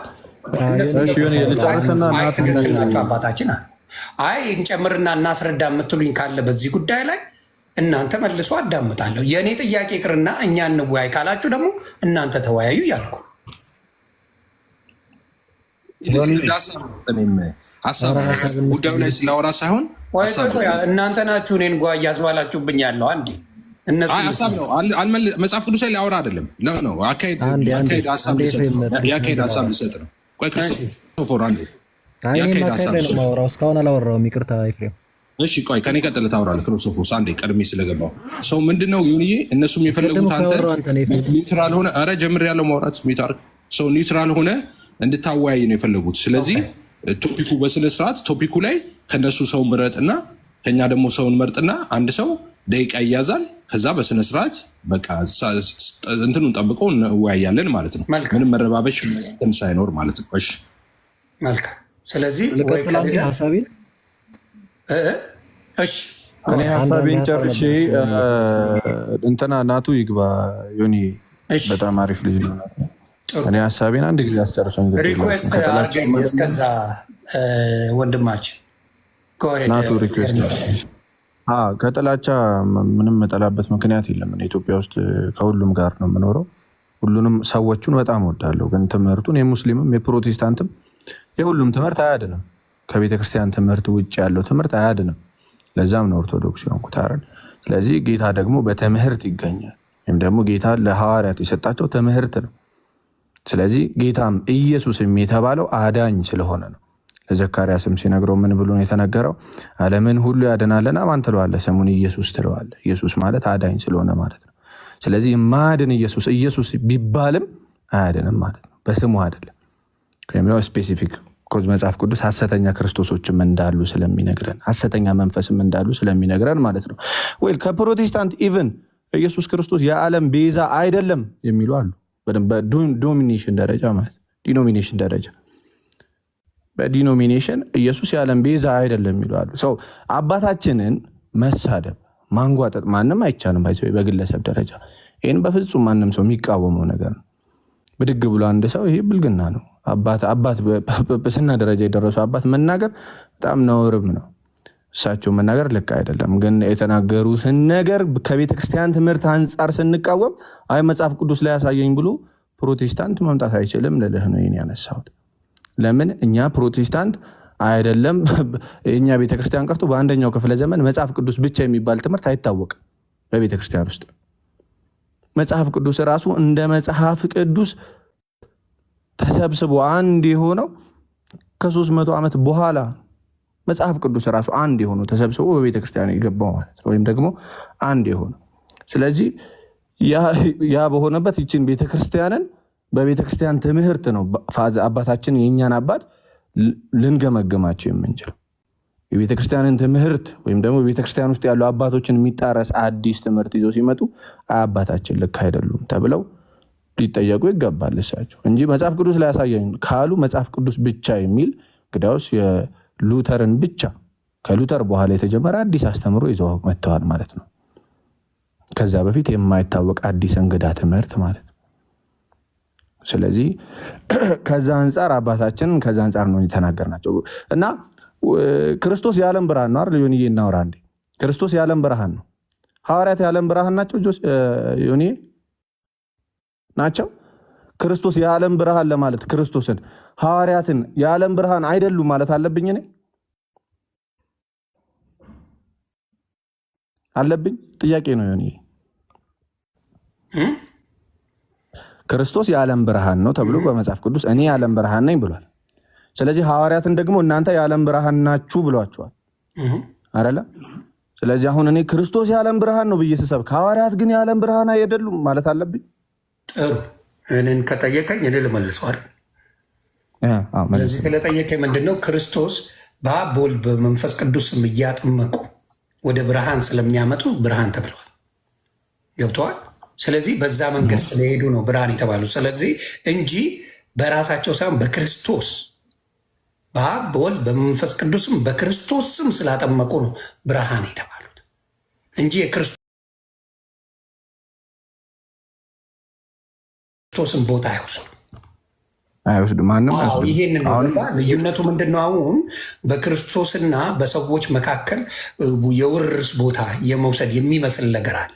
ትክክል ናቸው አባታችን። አይ እንጨምርና እናስረዳ የምትሉኝ ካለ በዚህ ጉዳይ ላይ እናንተ መልሶ አዳምጣለሁ። የእኔ ጥያቄ ቅርና እኛ እንወያይ ካላችሁ ደግሞ እናንተ ተወያዩ እያልኩ ጉዳዩ ላይ ስላወራ ሳይሆን እናንተ ናችሁ እኔን ጓ እያስባላችሁብኝ ያለው። አንዴ መጽሐፍ ቅዱስ ላይ ሊያወራ አይደለም ነው ያካሄድ ሀሳብ ሊሰጥ ነው። ክርስቶፎር አንዴ እስካሁን አላወራሁም። ይቅርታ ኤፍሬም። እሺ ቆይ ከኔ ቀጥለህ ታወራለህ። ክርስቶፎስ አንዴ ቀድሜ ስለገባው ሰው ምንድነው ይሁንዬ፣ እነሱም የፈለጉት አንተ ኒውትራል ሆነ ኧረ ጀምሬያለሁ ማውራት ሚታርክ ሰው ኒውትራል ሆነ እንድታወያይ ነው የፈለጉት። ስለዚህ ቶፒኩ በስነ ስርዓት ቶፒኩ ላይ ከነሱ ሰው ምረጥና ከኛ ደግሞ ሰውን መርጥና አንድ ሰው ደቂቃ ይያዛል። ከዛ በስነ ስርዓት በቃ እንትኑን ጠብቀው እንወያያለን ማለት ነው። ምንም መረባበሽ ሳይኖር ማለት ነው። እሺ መልካም። ስለዚህ እሺ እኔ ሀሳቤን ጨርሼ እንትና ናቱ ይግባ። ዮኒ በጣም አሪፍ ልጅ ነው። እኔ ሀሳቤን አንድ ጊዜ አስጨርሰኝ። ሪኩዌስት አድርገኝ እስከዛ ወንድማችን ናቱ ሪኩዌስት። ከጥላቻ ምንም መጠላበት ምክንያት የለም። ኢትዮጵያ ውስጥ ከሁሉም ጋር ነው የምኖረው። ሁሉንም ሰዎቹን በጣም እወዳለሁ። ግን ትምህርቱን የሙስሊምም የፕሮቴስታንትም የሁሉም ትምህርት አያድንም። ከቤተክርስቲያን ትምህርት ውጭ ያለው ትምህርት አያድንም። ለዛም ነው ኦርቶዶክስ የሆንኩት አይደል? ስለዚህ ጌታ ደግሞ በትምህርት ይገኛል። ወይም ደግሞ ጌታ ለሐዋርያት የሰጣቸው ትምህርት ነው። ስለዚህ ጌታም ኢየሱስም የተባለው አዳኝ ስለሆነ ነው። ለዘካርያስም ሲነግረው ምን ብሎ ነው የተነገረው? ዓለምን ሁሉ ያድናልና ማን ትለዋለህ? ስሙን ኢየሱስ ትለዋለህ። ኢየሱስ ማለት አዳኝ ስለሆነ ማለት ነው። ስለዚህ ማድን ኢየሱስ ቢባልም አያድንም ማለት ነው። በስሙ አይደለም። ስፔሲፊክ ኮዝ መጽሐፍ ቅዱስ ሐሰተኛ ክርስቶሶችም እንዳሉ ስለሚነግረን ሐሰተኛ መንፈስም እንዳሉ ስለሚነግረን ማለት ነው። ወይ ከፕሮቴስታንት ኢቭን ኢየሱስ ክርስቶስ የዓለም ቤዛ አይደለም የሚሉ አሉ። በዶሚኔሽን ደረጃ ማለት ዲኖሚኔሽን ደረጃ በዲኖሚኔሽን ኢየሱስ የዓለም ቤዛ አይደለም የሚሉ አሉ። ሰው አባታችንን መሳደብ ማንጓጠጥ ማንም አይቻልም። በግለሰብ ደረጃ ይህን በፍጹም ማንም ሰው የሚቃወመው ነገር ነው። ብድግ ብሎ አንድ ሰው ይሄ ብልግና ነው። አባት በጵጵስና ደረጃ የደረሱ አባት መናገር በጣም ነውርም ነው። እሳቸው መናገር ልክ አይደለም። ግን የተናገሩትን ነገር ከቤተክርስቲያን ትምህርት አንጻር ስንቃወም አይ መጽሐፍ ቅዱስ ላይ ያሳየኝ ብሎ ፕሮቴስታንት መምጣት አይችልም ልልህ ነው ይሄን ያነሳሁት። ለምን እኛ ፕሮቴስታንት አይደለም እኛ ቤተክርስቲያን ቀርቶ በአንደኛው ክፍለ ዘመን መጽሐፍ ቅዱስ ብቻ የሚባል ትምህርት አይታወቅም በቤተክርስቲያን ውስጥ። መጽሐፍ ቅዱስ ራሱ እንደ መጽሐፍ ቅዱስ ተሰብስቦ አንድ የሆነው ከ300 ዓመት በኋላ መጽሐፍ ቅዱስ ራሱ አንድ የሆነው ተሰብስቦ በቤተክርስቲያን የገባው ማለት ነው፣ ወይም ደግሞ አንድ የሆነው። ስለዚህ ያ በሆነበት ይችን ቤተክርስቲያንን በቤተክርስቲያን ትምህርት ነው አባታችን የኛን አባት ልንገመግማቸው የምንችለው። የቤተክርስቲያንን ትምህርት ወይም ደግሞ ቤተክርስቲያን ውስጥ ያሉ አባቶችን የሚጣረስ አዲስ ትምህርት ይዘው ሲመጡ አባታችን ልክ አይደሉም ተብለው ሊጠየቁ ይገባል እሳቸው እንጂ መጽሐፍ ቅዱስ ላይ ያሳየኝ ካሉ መጽሐፍ ቅዱስ ብቻ የሚል ግዳውስ የሉተርን ብቻ ከሉተር በኋላ የተጀመረ አዲስ አስተምሮ ይዘው መጥተዋል ማለት ነው። ከዛ በፊት የማይታወቅ አዲስ እንግዳ ትምህርት ማለት ነው። ስለዚህ ከዛ አንጻር አባታችንን ከዛ አንጻር ነው የተናገርናቸው እና ክርስቶስ የዓለም ብርሃን ነው አይደል? ዮኒዬ እናወራ እንዴ? ክርስቶስ የዓለም ብርሃን ነው። ሐዋርያት የዓለም ብርሃን ናቸው። ዮኒዬ ናቸው። ክርስቶስ የዓለም ብርሃን ለማለት ክርስቶስን ሐዋርያትን የዓለም ብርሃን አይደሉም ማለት አለብኝ እኔ አለብኝ? ጥያቄ ነው ዮኒዬ። ክርስቶስ የዓለም ብርሃን ነው ተብሎ በመጽሐፍ ቅዱስ እኔ የዓለም ብርሃን ነኝ ብሏል። ስለዚህ ሐዋርያትን ደግሞ እናንተ የዓለም ብርሃን ናችሁ ብሏቸዋል አይደለ? ስለዚህ አሁን እኔ ክርስቶስ የዓለም ብርሃን ነው ብዬ ስሰብክ ሐዋርያት ግን የዓለም ብርሃን አይደሉም ማለት አለብኝ? ጥሩ እኔን ከጠየቀኝ እኔ ልመልሰው አይደል? ስለዚህ ስለጠየቀኝ ምንድነው ክርስቶስ በአብ በወልድ በመንፈስ ቅዱስም እያጠመቁ ወደ ብርሃን ስለሚያመጡ ብርሃን ተብለዋል። ገብተዋል? ስለዚህ በዛ መንገድ ስለሄዱ ነው ብርሃን የተባሉ። ስለዚህ እንጂ በራሳቸው ሳይሆን በክርስቶስ በአብ በወልድ በመንፈስ ቅዱስም በክርስቶስ ስም ስላጠመቁ ነው ብርሃን የተባሉት እንጂ የክርስቶስን ቦታ አይወስዱ ማንም። ይሄንን ልዩነቱ ምንድነው? አሁን በክርስቶስና በሰዎች መካከል የውርስ ቦታ የመውሰድ የሚመስል ነገር አለ።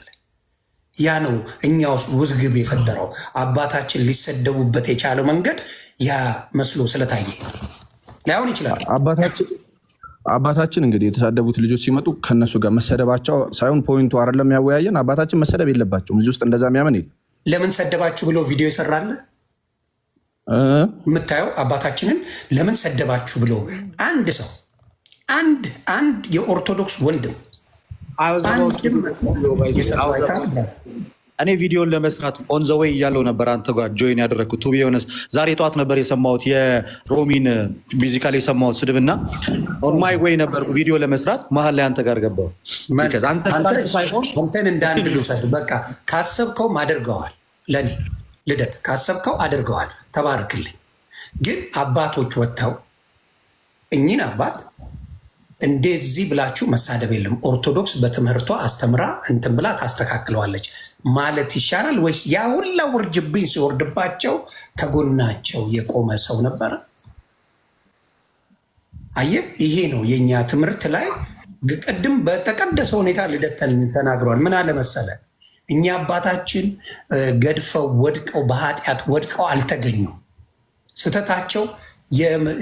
ያ ነው እኛ ውስጥ ውዝግብ የፈጠረው። አባታችን ሊሰደቡበት የቻለው መንገድ ያ መስሎ ስለታየ ላይሆን ይችላል። አባታችን እንግዲህ የተሳደቡት ልጆች ሲመጡ ከነሱ ጋር መሰደባቸው ሳይሆን ፖይንቱ አይደለም ያወያየን። አባታችን መሰደብ የለባቸውም። እዚህ ውስጥ እንደዛ የሚያምን የለም። ለምን ሰደባችሁ ብሎ ቪዲዮ ይሰራል የምታየው። አባታችንን ለምን ሰደባችሁ ብሎ አንድ ሰው አንድ የኦርቶዶክስ ወንድም እኔ ቪዲዮን ለመስራት ኦን ዘ ዌይ እያለው ነበር አንተ ጋር ጆይን ያደረግኩት። ቱ ቢ ሆነስ ዛሬ ጠዋት ነበር የሰማሁት የሮሚን ሚዚካል የሰማሁት ስድብና ኦን ማይ ዌይ ነበር ቪዲዮ ለመስራት መሀል ላይ አንተ ጋር ገባሁ። አንተን እንዳንድ ልውሰድ። በቃ ካሰብከውም አድርገዋል። ለኔ ልደት ካሰብከው አድርገዋል። ተባረክልኝ። ግን አባቶች ወጥተው እኚህን አባት እንደዚህ ብላችሁ መሳደብ የለም ኦርቶዶክስ በትምህርቷ አስተምራ እንትን ብላ ታስተካክለዋለች ማለት ይሻላል ወይስ ያ ሁላ ውርጅብኝ ሲወርድባቸው ከጎናቸው የቆመ ሰው ነበረ? አየህ፣ ይሄ ነው የኛ ትምህርት ላይ ቅድም በተቀደሰ ሁኔታ ልደተን ተናግሯል። ምን አለ መሰለ፣ እኛ አባታችን ገድፈው ወድቀው በኃጢአት ወድቀው አልተገኙም። ስተታቸው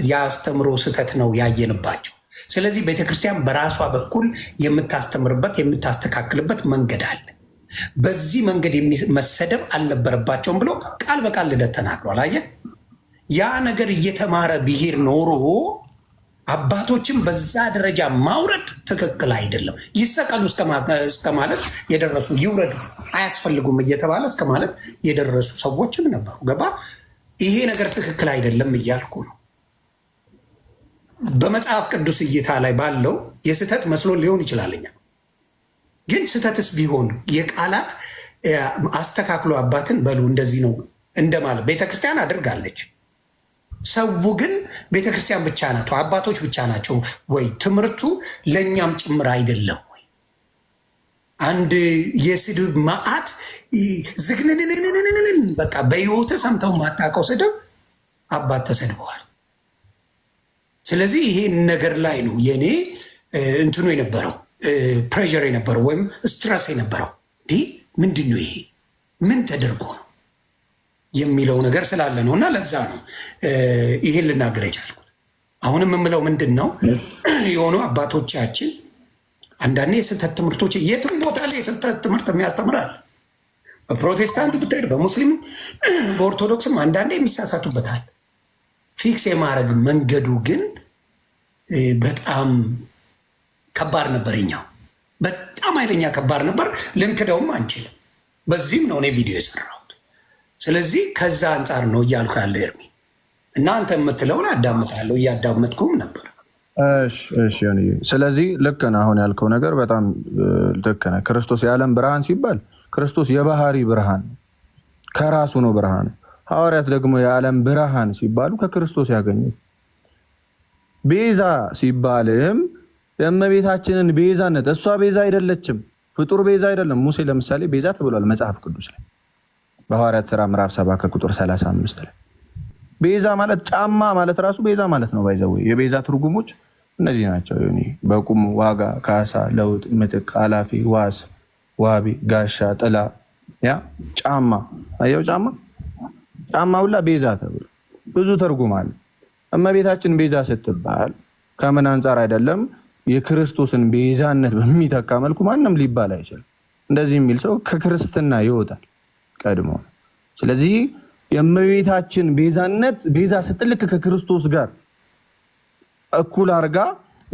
የአስተምሮ ስተት ነው ያየንባቸው። ስለዚህ ቤተክርስቲያን በራሷ በኩል የምታስተምርበት የምታስተካክልበት መንገድ አለ። በዚህ መንገድ መሰደብ አልነበረባቸውም ብሎ ቃል በቃል ልደት ተናግሯል። አየህ፣ ያ ነገር እየተማረ ብሄር ኖሮ አባቶችን በዛ ደረጃ ማውረድ ትክክል አይደለም። ይሰቀሉ እስከ ማለት የደረሱ ይውረዱ አያስፈልጉም እየተባለ እስከ ማለት የደረሱ ሰዎችም ነበሩ። ገባ? ይሄ ነገር ትክክል አይደለም እያልኩ ነው። በመጽሐፍ ቅዱስ እይታ ላይ ባለው የስህተት መስሎ ሊሆን ይችላልኛ። ግን ስህተትስ ቢሆን የቃላት አስተካክሎ አባትን በሉ እንደዚህ ነው እንደማለት ቤተክርስቲያን አድርጋለች። ሰው ግን ቤተክርስቲያን ብቻ ናት አባቶች ብቻ ናቸው ወይ? ትምህርቱ ለእኛም ጭምር አይደለም ወይ? አንድ የስድብ መዓት ዝግንንንንንን በቃ በህይወት ሰምተው ማታውቀው ስድብ አባት ተሰድበዋል። ስለዚህ ይሄ ነገር ላይ ነው የኔ እንትኑ የነበረው ፕሬዠር የነበረው ወይም ስትረስ የነበረው ምንድን ነው ይሄ ምን ተደርጎ ነው የሚለው ነገር ስላለ ነው። እና ለዛ ነው ይሄን ልናገር የቻልኩት። አሁንም የምለው ምንድን ነው የሆኑ አባቶቻችን አንዳንዴ የስህተት ትምህርቶች የትም ቦታ ላይ የስህተት ትምህርት የሚያስተምራል። በፕሮቴስታንቱ ብትሄድ፣ በሙስሊም በኦርቶዶክስም አንዳንዴ የሚሳሳቱበታል። ፊክስ የማድረግ መንገዱ ግን በጣም ከባድ ነበር። እኛው በጣም ኃይለኛ ከባድ ነበር። ልንክደውም አንችልም። በዚህም ነው እኔ ቪዲዮ የሰራሁት። ስለዚህ ከዛ አንጻር ነው እያልኩ ያለው ኤርሚ እና አንተ የምትለውን አዳምጣለሁ፣ እያዳመጥኩም ነበር። እሺ። ስለዚህ ልክ ነህ። አሁን ያልከው ነገር በጣም ልክ ነህ። ክርስቶስ የዓለም ብርሃን ሲባል ክርስቶስ የባህሪ ብርሃን ከራሱ ነው ብርሃን። ሐዋርያት ደግሞ የዓለም ብርሃን ሲባሉ ከክርስቶስ ያገኙት። ቤዛ ሲባልም የእመቤታችንን ቤዛነት፣ እሷ ቤዛ አይደለችም፣ ፍጡር ቤዛ አይደለም። ሙሴ ለምሳሌ ቤዛ ተብሏል መጽሐፍ ቅዱስ ላይ በሐዋርያት ሥራ ምዕራፍ 7 ከቁጥር 35 ላይ። ቤዛ ማለት ጫማ ማለት ራሱ ቤዛ ማለት ነው። ባይዘው የቤዛ ትርጉሞች እነዚህ ናቸው። በቁም፣ ዋጋ፣ ካሳ፣ ለውጥ፣ ምትክ፣ ኃላፊ፣ ዋስ፣ ዋቢ፣ ጋሻ፣ ጥላ፣ ያ ጫማ አየው ጫማ ሁላ ቤዛ ተብሎ ብዙ ትርጉም አለ። እመቤታችን ቤዛ ስትባል ከምን አንጻር አይደለም የክርስቶስን ቤዛነት በሚተካ መልኩ ማንም ሊባል አይችልም። እንደዚህ የሚል ሰው ከክርስትና ይወጣል ቀድሞ። ስለዚህ የእመቤታችን ቤዛነት ቤዛ ስትልክ ከክርስቶስ ጋር እኩል አርጋ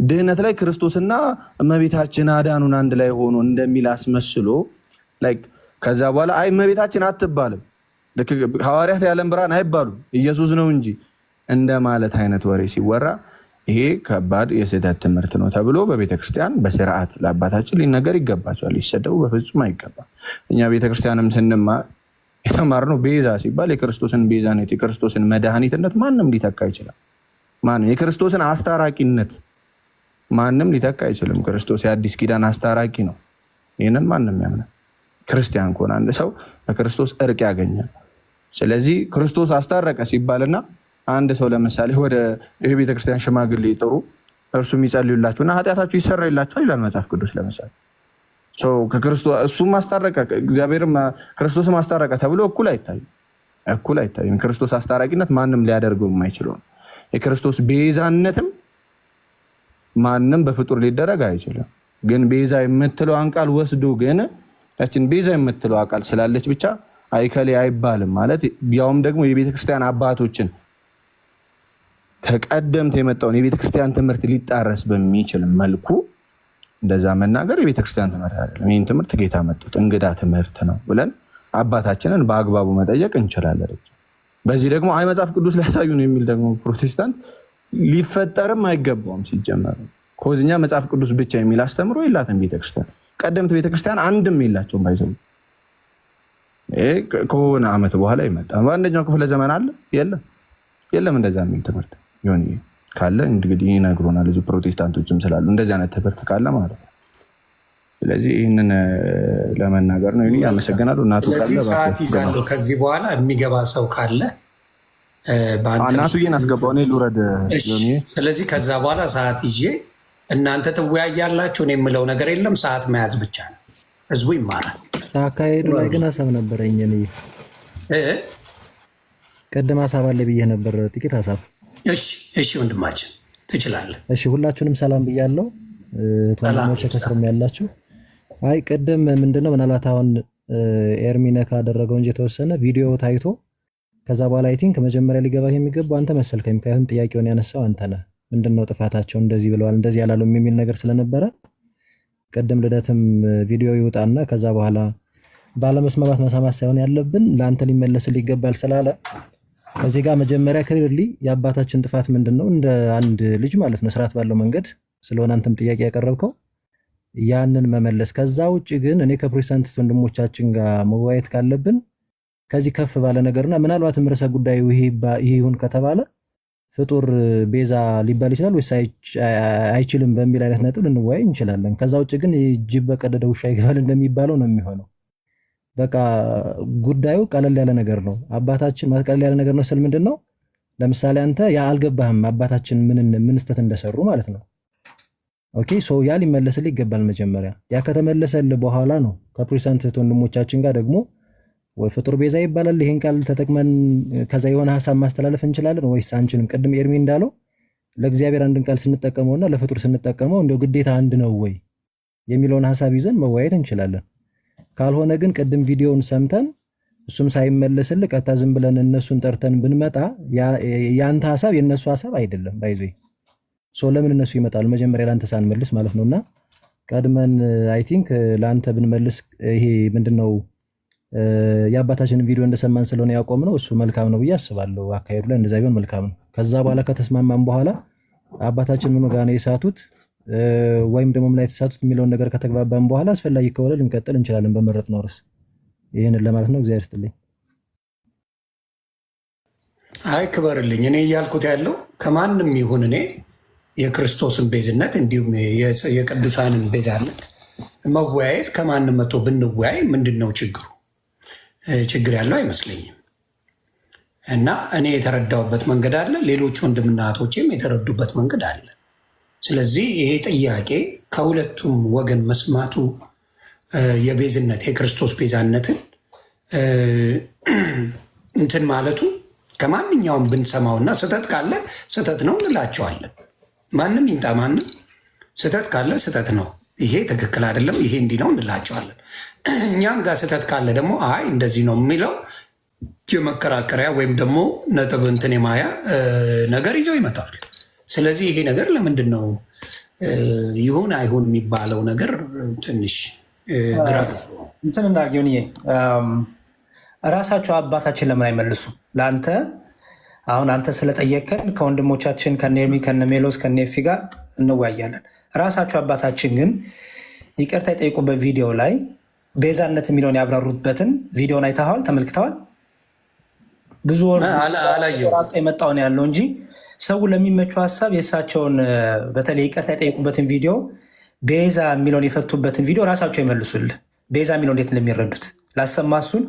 ድህነት ላይ ክርስቶስና እመቤታችን አዳኑን አንድ ላይ ሆኖ እንደሚል አስመስሎ ከዛ በኋላ አይ እመቤታችን አትባልም፣ ሐዋርያት የዓለም ብርሃን አይባሉም ኢየሱስ ነው እንጂ እንደማለት አይነት ወሬ ሲወራ ይሄ ከባድ የስህተት ትምህርት ነው ተብሎ በቤተክርስቲያን በስርዓት ለአባታችን ሊነገር ይገባቸዋል። ሊሰደቡ በፍጹም አይገባም። እኛ ቤተክርስቲያንም ስንማር የተማርነው ቤዛ ሲባል የክርስቶስን ቤዛነት የክርስቶስን መድኃኒትነት ማንም ሊተካ ይችላል። ማንም የክርስቶስን አስታራቂነት ማንም ሊተካ አይችልም። ክርስቶስ የአዲስ ኪዳን አስታራቂ ነው። ይህንን ማንም ያምናል። ክርስቲያን ከሆነ አንድ ሰው በክርስቶስ እርቅ ያገኛል። ስለዚህ ክርስቶስ አስታረቀ ሲባልና አንድ ሰው ለምሳሌ ወደ ይህ ቤተክርስቲያን ሽማግሌ ጥሩ እርሱ የሚጸልዩላችሁ እና ኃጢአታችሁ ይሰረይላችኋል ይላል መጽሐፍ ቅዱስ። ለምሳሌ እሱም ማስታረቀ እግዚአብሔርም ክርስቶስ ማስታረቀ ተብሎ እኩል አይታይም። ክርስቶስ አስታራቂነት ማንም ሊያደርገው የማይችለው ነው። የክርስቶስ ቤዛነትም ማንም በፍጡር ሊደረግ አይችልም። ግን ቤዛ የምትለው ቃል ወስዶ ግን ያችን ቤዛ የምትለው ቃል ስላለች ብቻ አይከሌ አይባልም ማለት ያውም ደግሞ የቤተክርስቲያን አባቶችን ከቀደምት የመጣውን የቤተክርስቲያን ትምህርት ሊጣረስ በሚችል መልኩ እንደዛ መናገር የቤተክርስቲያን ትምህርት አይደለም። ይህን ትምህርት ጌታ መጡት እንግዳ ትምህርት ነው ብለን አባታችንን በአግባቡ መጠየቅ እንችላለን። በዚህ ደግሞ አይ መጽሐፍ ቅዱስ ሊያሳዩን የሚል ደግሞ ፕሮቴስታንት ሊፈጠርም አይገባውም። ሲጀመር ኮዝኛ መጽሐፍ ቅዱስ ብቻ የሚል አስተምሮ የላትም ቤተክርስቲያን። ቀደምት ቤተክርስቲያን አንድም የላቸውም። ባይዘው ከሆነ ዓመት በኋላ ይመጣ በአንደኛው ክፍለ ዘመን አለ የለም እንደዛ የሚል ትምህርት ይሁን ካለ እንግዲህ ይነግሩናል። እዚህ ፕሮቴስታንቶችም ስላሉ እንደዚህ አይነት ትምህርት ካለ ማለት ነው። ስለዚህ ይህንን ለመናገር ነው። አመሰግናለሁ። እናቱ ካለ ሰዓት ይዛለሁ። ከዚህ በኋላ የሚገባ ሰው ካለ እናቱዬን አስገባው፣ እኔ ልውረድ። ስለዚህ ከዛ በኋላ ሰዓት ይዤ እናንተ ትወያያላችሁ። እኔ የምለው ነገር የለም። ሰዓት መያዝ ብቻ ነው። ህዝቡ ይማራል። አካሄዱ ላይ ግን ሀሳብ ነበረኝ። ቅድም ሀሳብ አለ ብዬ ነበር፣ ጥቂት ሀሳብ። እሺ ወንድማችን ትችላለህ። እሺ ሁላችሁንም ሰላም ብያለሁ። ወንድሞቼ ከስርም ያላችሁ። አይ ቅድም ምንድነው ምናልባት አሁን ኤርሚነ ካደረገው እንጂ የተወሰነ ቪዲዮ ታይቶ ከዛ በኋላ አይ ቲንክ መጀመሪያ ሊገባህ የሚገባው አንተ መሰልከኝ። ምክንያቱም ጥያቄውን ያነሳው አንተ ነህ። ምንድነው ጥፋታቸው እንደዚህ ብለዋል እንደዚህ ያላሉ የሚል ነገር ስለነበረ ቅድም ልደትም ቪዲዮ ይውጣና ከዛ በኋላ ባለመስማማት መሳማት ሳይሆን ያለብን ለአንተ ሊመለስልህ ይገባል ስላለ እዚህ ጋር መጀመሪያ ክሊርሊ የአባታችን ጥፋት ምንድነው እንደ አንድ ልጅ ማለት ነው ስርዓት ባለው መንገድ ስለሆነ አንተም ጥያቄ ያቀረብከው ያንን መመለስ። ከዛ ውጭ ግን እኔ ከፕሮቴስታንት ወንድሞቻችን ጋር መወያየት ካለብን ከዚህ ከፍ ባለ ነገርና ምናልባትም ርዕሰ ጉዳዩ ይሄ ይሁን ከተባለ ፍጡር ቤዛ ሊባል ይችላል ወይስ አይችልም በሚል አይነት ነጥብ ልንወያይ እንችላለን። ከዛ ውጭ ግን ጅብ በቀደደ ውሻ ይገባል እንደሚባለው ነው የሚሆነው። በቃ ጉዳዩ ቀለል ያለ ነገር ነው። አባታችን ማለት ቀለል ያለ ነገር ነው ስል ምንድነው? ለምሳሌ አንተ ያ አልገባህም አባታችን ምን ስተት እንደሰሩ ማለት ነው። ኦኬ ሶ ያ ሊመለስልህ ይገባል መጀመሪያ። ያ ከተመለሰልህ በኋላ ነው ከፕሮቴስታንት ወንድሞቻችን ጋር ደግሞ ወይ ፍጡር ቤዛ ይባላል ይሄን ቃል ተጠቅመን ከዛ የሆነ ሐሳብ ማስተላለፍ እንችላለን ወይስ አንችልም? ቅድም ኤርሚ እንዳለው ለእግዚአብሔር አንድን ቃል ስንጠቀመውና ለፍጡር ስንጠቀመው እንደው ግዴታ አንድ ነው ወይ የሚለውን ሐሳብ ይዘን መወያየት እንችላለን። ካልሆነ ግን ቅድም ቪዲዮውን ሰምተን እሱም ሳይመለስልህ ቀጥታ ዝም ብለን እነሱን ጠርተን ብንመጣ ያንተ ሐሳብ የነሱ ሐሳብ አይደለም። ባይዞ ሶ ለምን እነሱ ይመጣሉ መጀመሪያ ላንተ ሳንመልስ ማለት ነውና ቀድመን አይ ቲንክ ላንተ ብንመልስ ይሄ ምንድነው የአባታችንን ቪዲዮ እንደሰማን ስለሆነ ያቆምነው እሱ መልካም ነው ብዬ አስባለሁ። አካሄዱ ላይ እንደዛ ቢሆን መልካም ነው። ከዛ በኋላ ከተስማማን በኋላ አባታችን ምን ጋር ነው የሳቱት ወይም ደግሞ ምን አይተሳቱት የሚለውን ነገር ከተግባባን በኋላ አስፈላጊ ከሆነ ልንቀጥል እንችላለን በመረጥነው ርዕስ። ይሄንን ለማለት ነው። እግዚአብሔር ይስጥልኝ። አይ ክበርልኝ። እኔ እያልኩት ያለው ከማንም ይሁን እኔ የክርስቶስን ቤዝነት እንዲሁም የቅዱሳንን ቤዛነት መወያየት ከማንም መቶ ብንወያይ ምንድን ነው ችግሩ? ችግር ያለው አይመስለኝም። እና እኔ የተረዳሁበት መንገድ አለ፣ ሌሎች ወንድምና እህቶቼም የተረዱበት መንገድ አለ። ስለዚህ ይሄ ጥያቄ ከሁለቱም ወገን መስማቱ የቤዝነት የክርስቶስ ቤዛነትን እንትን ማለቱ ከማንኛውም ብንሰማውና ስህተት ካለ ስህተት ነው እንላቸዋለን። ማንም ይምጣ ማንም ስህተት ካለ ስህተት ነው፣ ይሄ ትክክል አይደለም፣ ይሄ እንዲህ ነው እንላቸዋለን። እኛም ጋር ስህተት ካለ ደግሞ አይ እንደዚህ ነው የሚለው የመከራከሪያ ወይም ደግሞ ነጥብ እንትን የማያ ነገር ይዘው ይመጣል። ስለዚህ ይሄ ነገር ለምንድን ነው ይሁን አይሁን የሚባለው ነገር ትንሽ ግራ እንትን እንዳርጊውን ራሳቸው አባታችን ለምን አይመልሱ? ለአንተ አሁን አንተ ስለጠየቀን ከወንድሞቻችን ከኔርሚ ከነሜሎስ ከኔፊ ጋር እንወያያለን። ራሳቸው አባታችን ግን ይቅርታ የጠየቁበት ቪዲዮ ላይ ቤዛነት የሚለውን ያብራሩበትን ቪዲዮን አይተኸዋል? ተመልክተዋል? ብዙ የመጣውን ያለው እንጂ ሰው ለሚመቸው ሀሳብ የእሳቸውን በተለይ ይቅርታ የጠየቁበትን ቪዲዮ ቤዛ የሚለውን የፈቱበትን ቪዲዮ ራሳቸው ይመልሱልህ። ቤዛ የሚለው እንዴት እንደሚረዱት ላሰማ እሱን።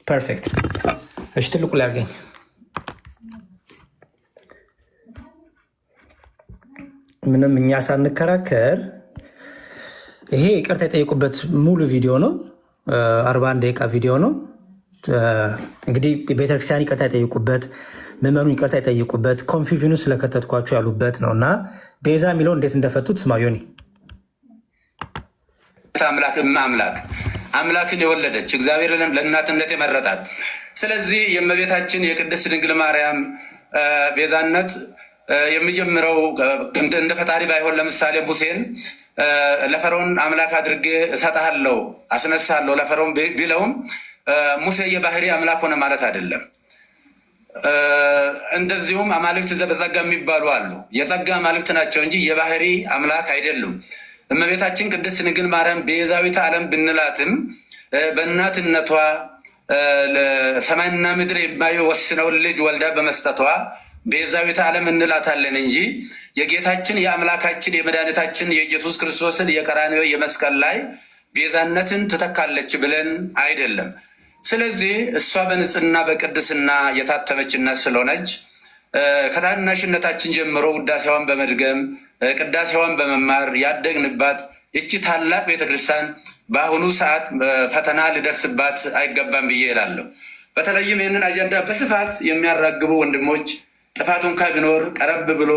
ፐርፌክት። እሺ ትልቁ ላይ አድርገኝ። ምንም እኛ ሳንከራከር ይሄ ይቅርታ የጠየቁበት ሙሉ ቪዲዮ ነው። 41 ደቂቃ ቪዲዮ ነው። እንግዲህ ቤተክርስቲያን ይቅርታ የጠየቁበት፣ ምዕመኑ ይቅርታ የጠየቁበት፣ ኮንፊውዥኑ ስለከተትኳቸው ያሉበት ነው እና ቤዛ የሚለው እንዴት እንደፈቱት ስማ ዮኒ። አምላክን የወለደች እግዚአብሔር ለእናትነት የመረጣት። ስለዚህ የእመቤታችን የቅድስት ድንግል ማርያም ቤዛነት የሚጀምረው እንደ ፈጣሪ ባይሆን ለምሳሌ ሙሴን ለፈርዖን አምላክ አድርጌ እሰጥሃለሁ አስነሳለሁ ለፈርዖን ቢለውም ሙሴ የባህሪ አምላክ ሆነ ማለት አይደለም። እንደዚሁም አማልክት ዘበጸጋ የሚባሉ አሉ። የጸጋ አማልክት ናቸው እንጂ የባህሪ አምላክ አይደሉም። እመቤታችን ቅድስት ድንግል ማርያም ቤዛዊተ ዓለም ብንላትም በእናትነቷ ሰማይና ምድር የማይወስነውን ልጅ ወልዳ በመስጠቷ ቤዛዊተ ዓለም እንላታለን እንጂ የጌታችን የአምላካችን የመድኃኒታችን የኢየሱስ ክርስቶስን የቀራንዮ የመስቀል ላይ ቤዛነትን ትተካለች ብለን አይደለም። ስለዚህ እሷ በንጽህና በቅድስና የታተመችነት ስለሆነች ከታናሽነታችን ጀምሮ ውዳሴዋን በመድገም ቅዳሴዋን በመማር ያደግንባት ይቺ ታላቅ ቤተክርስቲያን በአሁኑ ሰዓት ፈተና ሊደርስባት አይገባም ብዬ እላለሁ። በተለይም ይህንን አጀንዳ በስፋት የሚያራግቡ ወንድሞች ጥፋቱ እንኳ ቢኖር ቀረብ ብሎ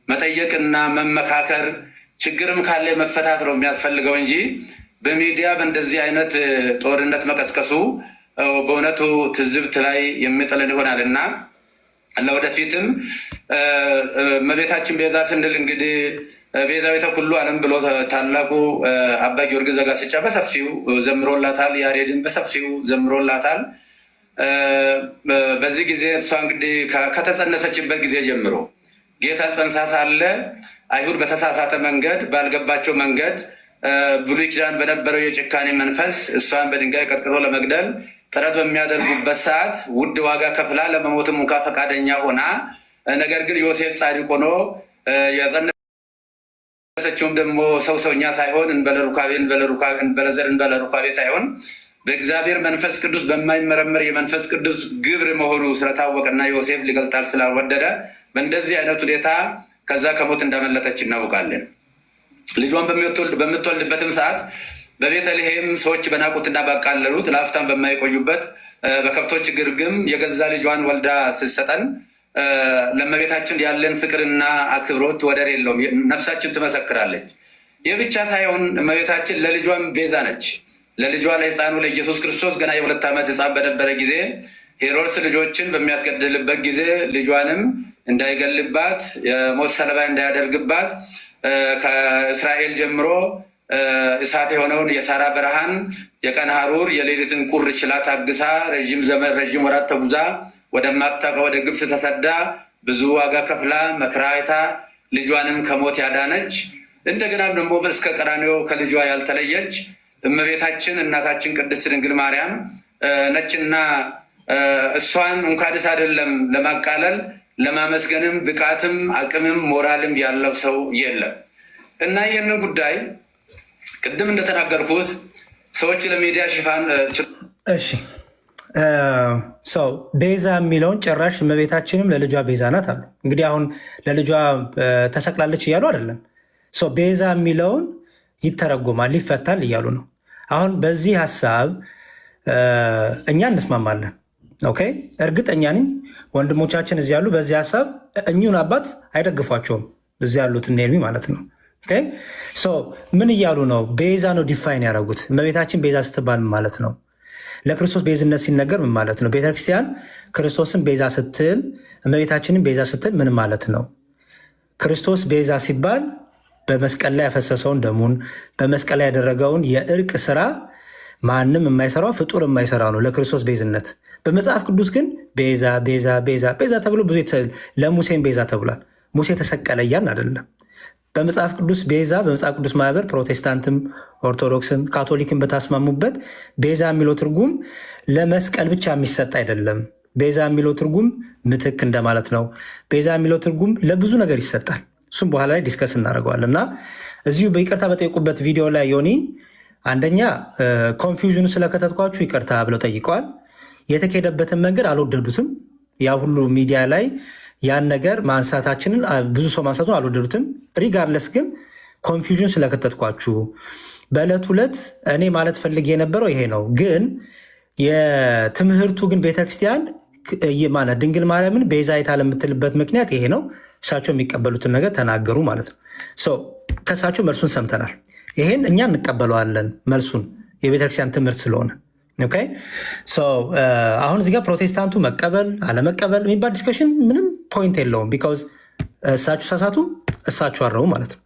መጠየቅና መመካከር፣ ችግርም ካለ መፈታት ነው የሚያስፈልገው እንጂ በሚዲያ በእንደዚህ አይነት ጦርነት መቀስቀሱ በእውነቱ ትዝብት ላይ የሚጥለን ይሆናል እና ለወደፊትም እመቤታችን ቤዛ ስንል እንግዲህ ቤዛዊተ ኩሉ ዓለም ብሎ ታላቁ አባ ጊዮርጊስ ዘጋስጫ በሰፊው ዘምሮላታል። ያሬድን በሰፊው ዘምሮላታል። በዚህ ጊዜ እሷ እንግዲህ ከተጸነሰችበት ጊዜ ጀምሮ ጌታ ጸንሳ ሳለ አይሁድ በተሳሳተ መንገድ ባልገባቸው መንገድ ብሉይ ኪዳን በነበረው የጭካኔ መንፈስ እሷን በድንጋይ ቀጥቅጦ ለመግደል ጥረት በሚያደርጉበት ሰዓት ውድ ዋጋ ከፍላ ለመሞትም እንኳ ፈቃደኛ ሆና ነገር ግን ዮሴፍ ጻድቅ ሆኖ የጸነሰችውም ደግሞ ሰውኛ ሳይሆን እንበለዘር እንበለሩካቤ ሳይሆን በእግዚአብሔር መንፈስ ቅዱስ በማይመረመር የመንፈስ ቅዱስ ግብር መሆኑ ስለታወቀና ዮሴፍ ሊገልጣል ስላልወደደ በእንደዚህ አይነት ሁኔታ ከዛ ከሞት እንዳመለጠች እናውቃለን። ልጇን በምትወልድበትም ሰዓት በቤተልሔም ሰዎች በናቁትና ባቃለሉት ለአፍታም በማይቆዩበት በከብቶች ግርግም የገዛ ልጇን ወልዳ ስትሰጠን ለእመቤታችን ያለን ፍቅርና አክብሮት ወደር የለውም። ነፍሳችን ትመሰክራለች። ይህ ብቻ ሳይሆን እመቤታችን ለልጇም ቤዛ ነች። ለልጇ ለሕፃኑ ለኢየሱስ ክርስቶስ ገና የ2 ዓመት ሕፃን በነበረ ጊዜ ሄሮድስ ልጆችን በሚያስገድልበት ጊዜ ልጇንም እንዳይገልባት የሞት ሰለባ እንዳያደርግባት ከእስራኤል ጀምሮ እሳት የሆነውን የሳራ በረሃን የቀን ሐሩር የሌሊትን ቁር ችላ ታግሳ ረዥም ወራት ተጉዛ ወደማታውቀው ወደ ግብፅ ተሰዳ ብዙ ዋጋ ከፍላ መከራ አይታ ልጇንም ከሞት ያዳነች እንደገና ደግሞ እስከ ቀራንዮ ከልጇ ያልተለየች እመቤታችን እናታችን ቅድስት ድንግል ማርያም ነችና እሷን እንኳንስ አይደለም ለማቃለል ለማመስገንም ብቃትም አቅምም ሞራልም ያለው ሰው የለም እና ይህንን ጉዳይ ቅድም እንደተናገርኩት ሰዎች ለሚዲያ ሽፋን እሺ ሰው ቤዛ የሚለውን ጭራሽ እመቤታችንም ለልጇ ቤዛ ናት አሉ። እንግዲህ አሁን ለልጇ ተሰቅላለች እያሉ አይደለም። ቤዛ የሚለውን ይተረጎማል ይፈታል እያሉ ነው። አሁን በዚህ ሀሳብ እኛ እንስማማለን። ኦኬ፣ እርግጠኛ ነኝ ወንድሞቻችን እዚህ ያሉ በዚህ ሀሳብ እኚሁን አባት አይደግፏቸውም። እዚህ ያሉት እኔ ማለት ነው። ምን እያሉ ነው? ቤዛ ነው ዲፋይን ያደረጉት። እመቤታችን ቤዛ ስትባል ምን ማለት ነው? ለክርስቶስ ቤዝነት ሲነገር ምን ማለት ነው? ቤተክርስቲያን ክርስቶስን ቤዛ ስትል፣ እመቤታችንን ቤዛ ስትል ምን ማለት ነው? ክርስቶስ ቤዛ ሲባል በመስቀል ላይ ያፈሰሰውን ደሙን በመስቀል ላይ ያደረገውን የእርቅ ስራ ማንም የማይሰራው ፍጡር የማይሰራ ነው ለክርስቶስ ቤዝነት። በመጽሐፍ ቅዱስ ግን ቤዛ ቤዛ ቤዛ ቤዛ ተብሎ ብዙ ለሙሴን ቤዛ ተብሏል። ሙሴ ተሰቀለ እያልን አይደለም። በመጽሐፍ ቅዱስ ቤዛ በመጽሐፍ ቅዱስ ማህበር ፕሮቴስታንትም ኦርቶዶክስም ካቶሊክም በታስማሙበት ቤዛ የሚለው ትርጉም ለመስቀል ብቻ የሚሰጥ አይደለም። ቤዛ የሚለው ትርጉም ምትክ እንደማለት ነው። ቤዛ የሚለው ትርጉም ለብዙ ነገር ይሰጣል። እሱም በኋላ ላይ ዲስከስ እናደርገዋል። እና እዚሁ በይቅርታ በጠየቁበት ቪዲዮ ላይ ዮኒ አንደኛ ኮንፊውዥኑ ስለከተትኳችሁ ይቅርታ ብለው ጠይቀዋል። የተካሄደበትን መንገድ አልወደዱትም። ያ ሁሉ ሚዲያ ላይ ያን ነገር ማንሳታችንን ብዙ ሰው ማንሳቱን አልወደዱትም። ሪጋርለስ ግን ኮንፊውዥን ስለከተትኳችሁ በዕለት ሁለት እኔ ማለት ፈልጌ የነበረው ይሄ ነው። ግን የትምህርቱ ግን ቤተክርስቲያን ድንግል ማርያምን ቤዛ አይታ ለምትልበት ምክንያት ይሄ ነው። እሳቸው የሚቀበሉትን ነገር ተናገሩ ማለት ነው። ከእሳቸው መልሱን ሰምተናል። ይሄን እኛ እንቀበለዋለን መልሱን የቤተክርስቲያን ትምህርት ስለሆነ። አሁን እዚጋ ፕሮቴስታንቱ መቀበል አለመቀበል የሚባል ዲስከሽን ምንም ፖይንት የለውም። ቢካውዝ እሳችሁ ሳሳቱ እሳችሁ አረቡ ማለት ነው።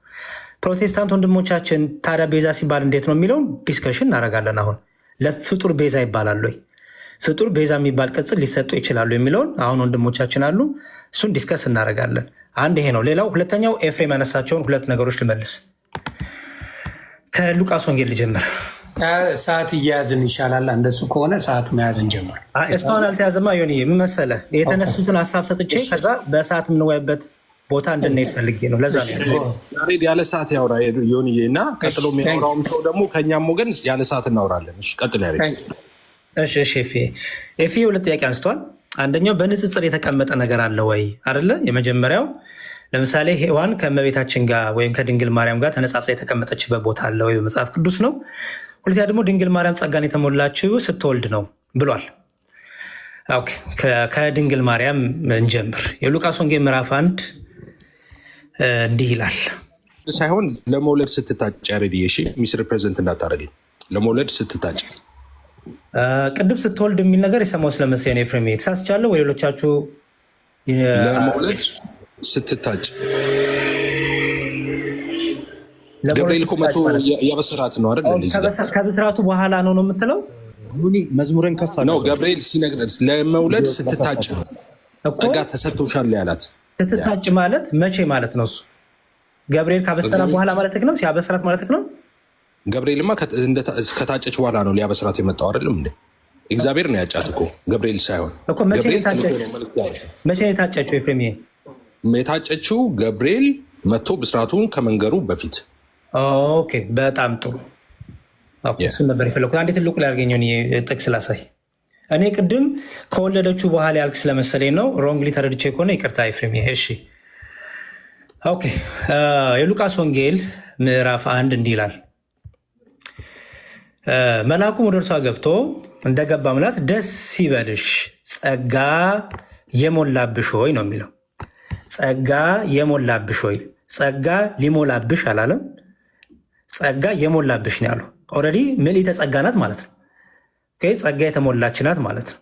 ፕሮቴስታንት ወንድሞቻችን ታዲያ ቤዛ ሲባል እንዴት ነው የሚለውን ዲስከሽን እናደርጋለን። አሁን ለፍጡር ቤዛ ይባላል ወይ ፍጡር ቤዛ የሚባል ቅጽል ሊሰጡ ይችላሉ የሚለውን አሁን ወንድሞቻችን አሉ። እሱን ዲስከስ እናደርጋለን። አንድ ይሄ ነው። ሌላው ሁለተኛው ኤፍሬም ያነሳቸውን ሁለት ነገሮች ልመልስ። ከሉቃስ ወንጌል ልጀምር። ሰዓት እያያዝን ይሻላል። እንደሱ ከሆነ ሰዓት መያዝን ጀምር። እስካሁን አልተያዘማ። ዮኒ ምን መሰለህ የተነሱትን ሀሳብ ሰጥቼ ከዛ በሰዓት የምንወያይበት ቦታ እንድንሄድ ፈልጌ ነው። ለዛ ያሬድ ያለ ሰዓት ያውራ ዮኒ እና ቀጥሎ የሚያወራውም ሰው ደግሞ ከእኛም ወገን ያለ ሰዓት እናወራለን። ቀጥሎ ያሬድ። እሺ ኤፊ ሁለት ጥያቄ አንስቷል። አንደኛው በንጽጽር የተቀመጠ ነገር አለ ወይ አይደለ? የመጀመሪያው ለምሳሌ ሔዋን ከእመቤታችን ጋር ወይም ከድንግል ማርያም ጋር ተነጻጽራ የተቀመጠችበት ቦታ አለ ወይ? በመጽሐፍ ቅዱስ ነው። ሁለተኛ ደግሞ ድንግል ማርያም ጸጋን የተሞላችው ስትወልድ ነው ብሏል። ከድንግል ማርያም እንጀምር። የሉቃስ ወንጌል ምዕራፍ 1 እንዲህ ይላል። ሳይሆን ለመውለድ ስትታጭ ያሬድ ሚስ ሪፕሬዘንት እንዳታደረገኝ ለመውለድ ስትታጭ ቅድም ስትወልድ የሚል ነገር የሰማው ስለመሰለኝ ኤፍሬም ተሳስቻለሁ ወይ? ሌሎቻችሁ ለመውለድ ስትታጭ ገብርኤል እኮ መቶ የበስራት ነው አይደል? ከብስራቱ በኋላ ነው የምትለው? መዝሙረን ከፍ ነው ገብርኤል ሲነግረን ለመውለድ ስትታጭ ጸጋ ተሰጥቶሻል ያላት ስትታጭ ማለት መቼ ማለት ነው? እሱ ገብርኤል ካበሰራት በኋላ ማለት ነው? ሲያበስራት ማለት ነው? ገብርኤልማ ከታጨች በኋላ ነው ሊያበስራት የመጣው አይደለም እንዴ? እግዚአብሔር ነው ያጫት እኮ ገብርኤል ሳይሆን እኮ። መቼ ነው የታጨችው? ኤፍሬም የታጨችው ገብርኤል መጥቶ ብስራቱን ከመንገሩ በፊት። ኦኬ በጣም ጥሩ። እሱን ነበር የፈለኩት። አንዴ ትልቁ ላይ ያርገኘውን ጥቅስ ላሳይ። እኔ ቅድም ከወለደችው በኋላ ያልክ ስለመሰለኝ ነው። ሮንግሊ ተረድቼ ከሆነ ይቅርታ ኤፍሬም። እሺ ኦኬ። የሉቃስ ወንጌል ምዕራፍ 1 እንዲህ ይላል። መልአኩም ወደ እርሷ ገብቶ እንደገባ ምላት ደስ ይበልሽ ጸጋ የሞላብሽ ሆይ ነው የሚለው። ጸጋ የሞላብሽ ሆይ። ጸጋ ሊሞላብሽ አላለም። ጸጋ የሞላብሽ ነው ያለው። ኦልሬዲ ምልዕተ ጸጋ ናት ማለት ነው። ጸጋ የተሞላች ናት ማለት ነው።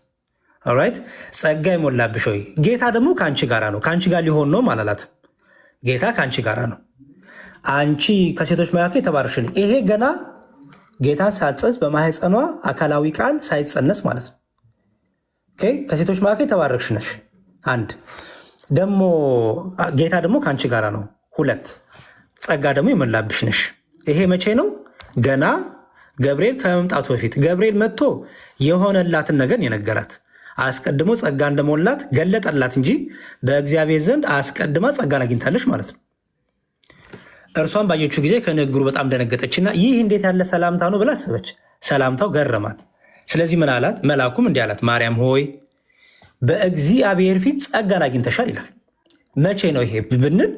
ኦራይት ጸጋ የሞላብሽ ሆይ ጌታ ደግሞ ከአንቺ ጋራ ነው። ከአንቺ ጋር ሊሆን ነው ማላላት። ጌታ ከአንቺ ጋራ ነው። አንቺ ከሴቶች መካከል የተባረክሽ ነሽ። ይሄ ገና ጌታን ሳትጸንስ በማህፀኗ አካላዊ ቃል ሳይጸነስ ማለት ነው። ከሴቶች መካከል የተባረክሽ ነሽ። አንድ ደግሞ ጌታ ደግሞ ከአንቺ ጋራ ነው። ሁለት ጸጋ ደግሞ የሞላብሽ ነሽ። ይሄ መቼ ነው? ገና ገብርኤል ከመምጣቱ በፊት ገብርኤል መጥቶ የሆነላትን ነገር የነገራት አስቀድሞ ጸጋ እንደሞላት ገለጠላት እንጂ በእግዚአብሔር ዘንድ አስቀድማ ጸጋን አግኝታለች ማለት ነው። እርሷን ባየችው ጊዜ ከንግግሩ በጣም ደነገጠችና ይህ እንዴት ያለ ሰላምታ ነው ብላ አሰበች። ሰላምታው ገረማት። ስለዚህ ምን አላት? መልአኩም እንዲህ አላት፣ ማርያም ሆይ በእግዚአብሔር ፊት ጸጋን አግኝተሻል ይላል። መቼ ነው ይሄ ብንል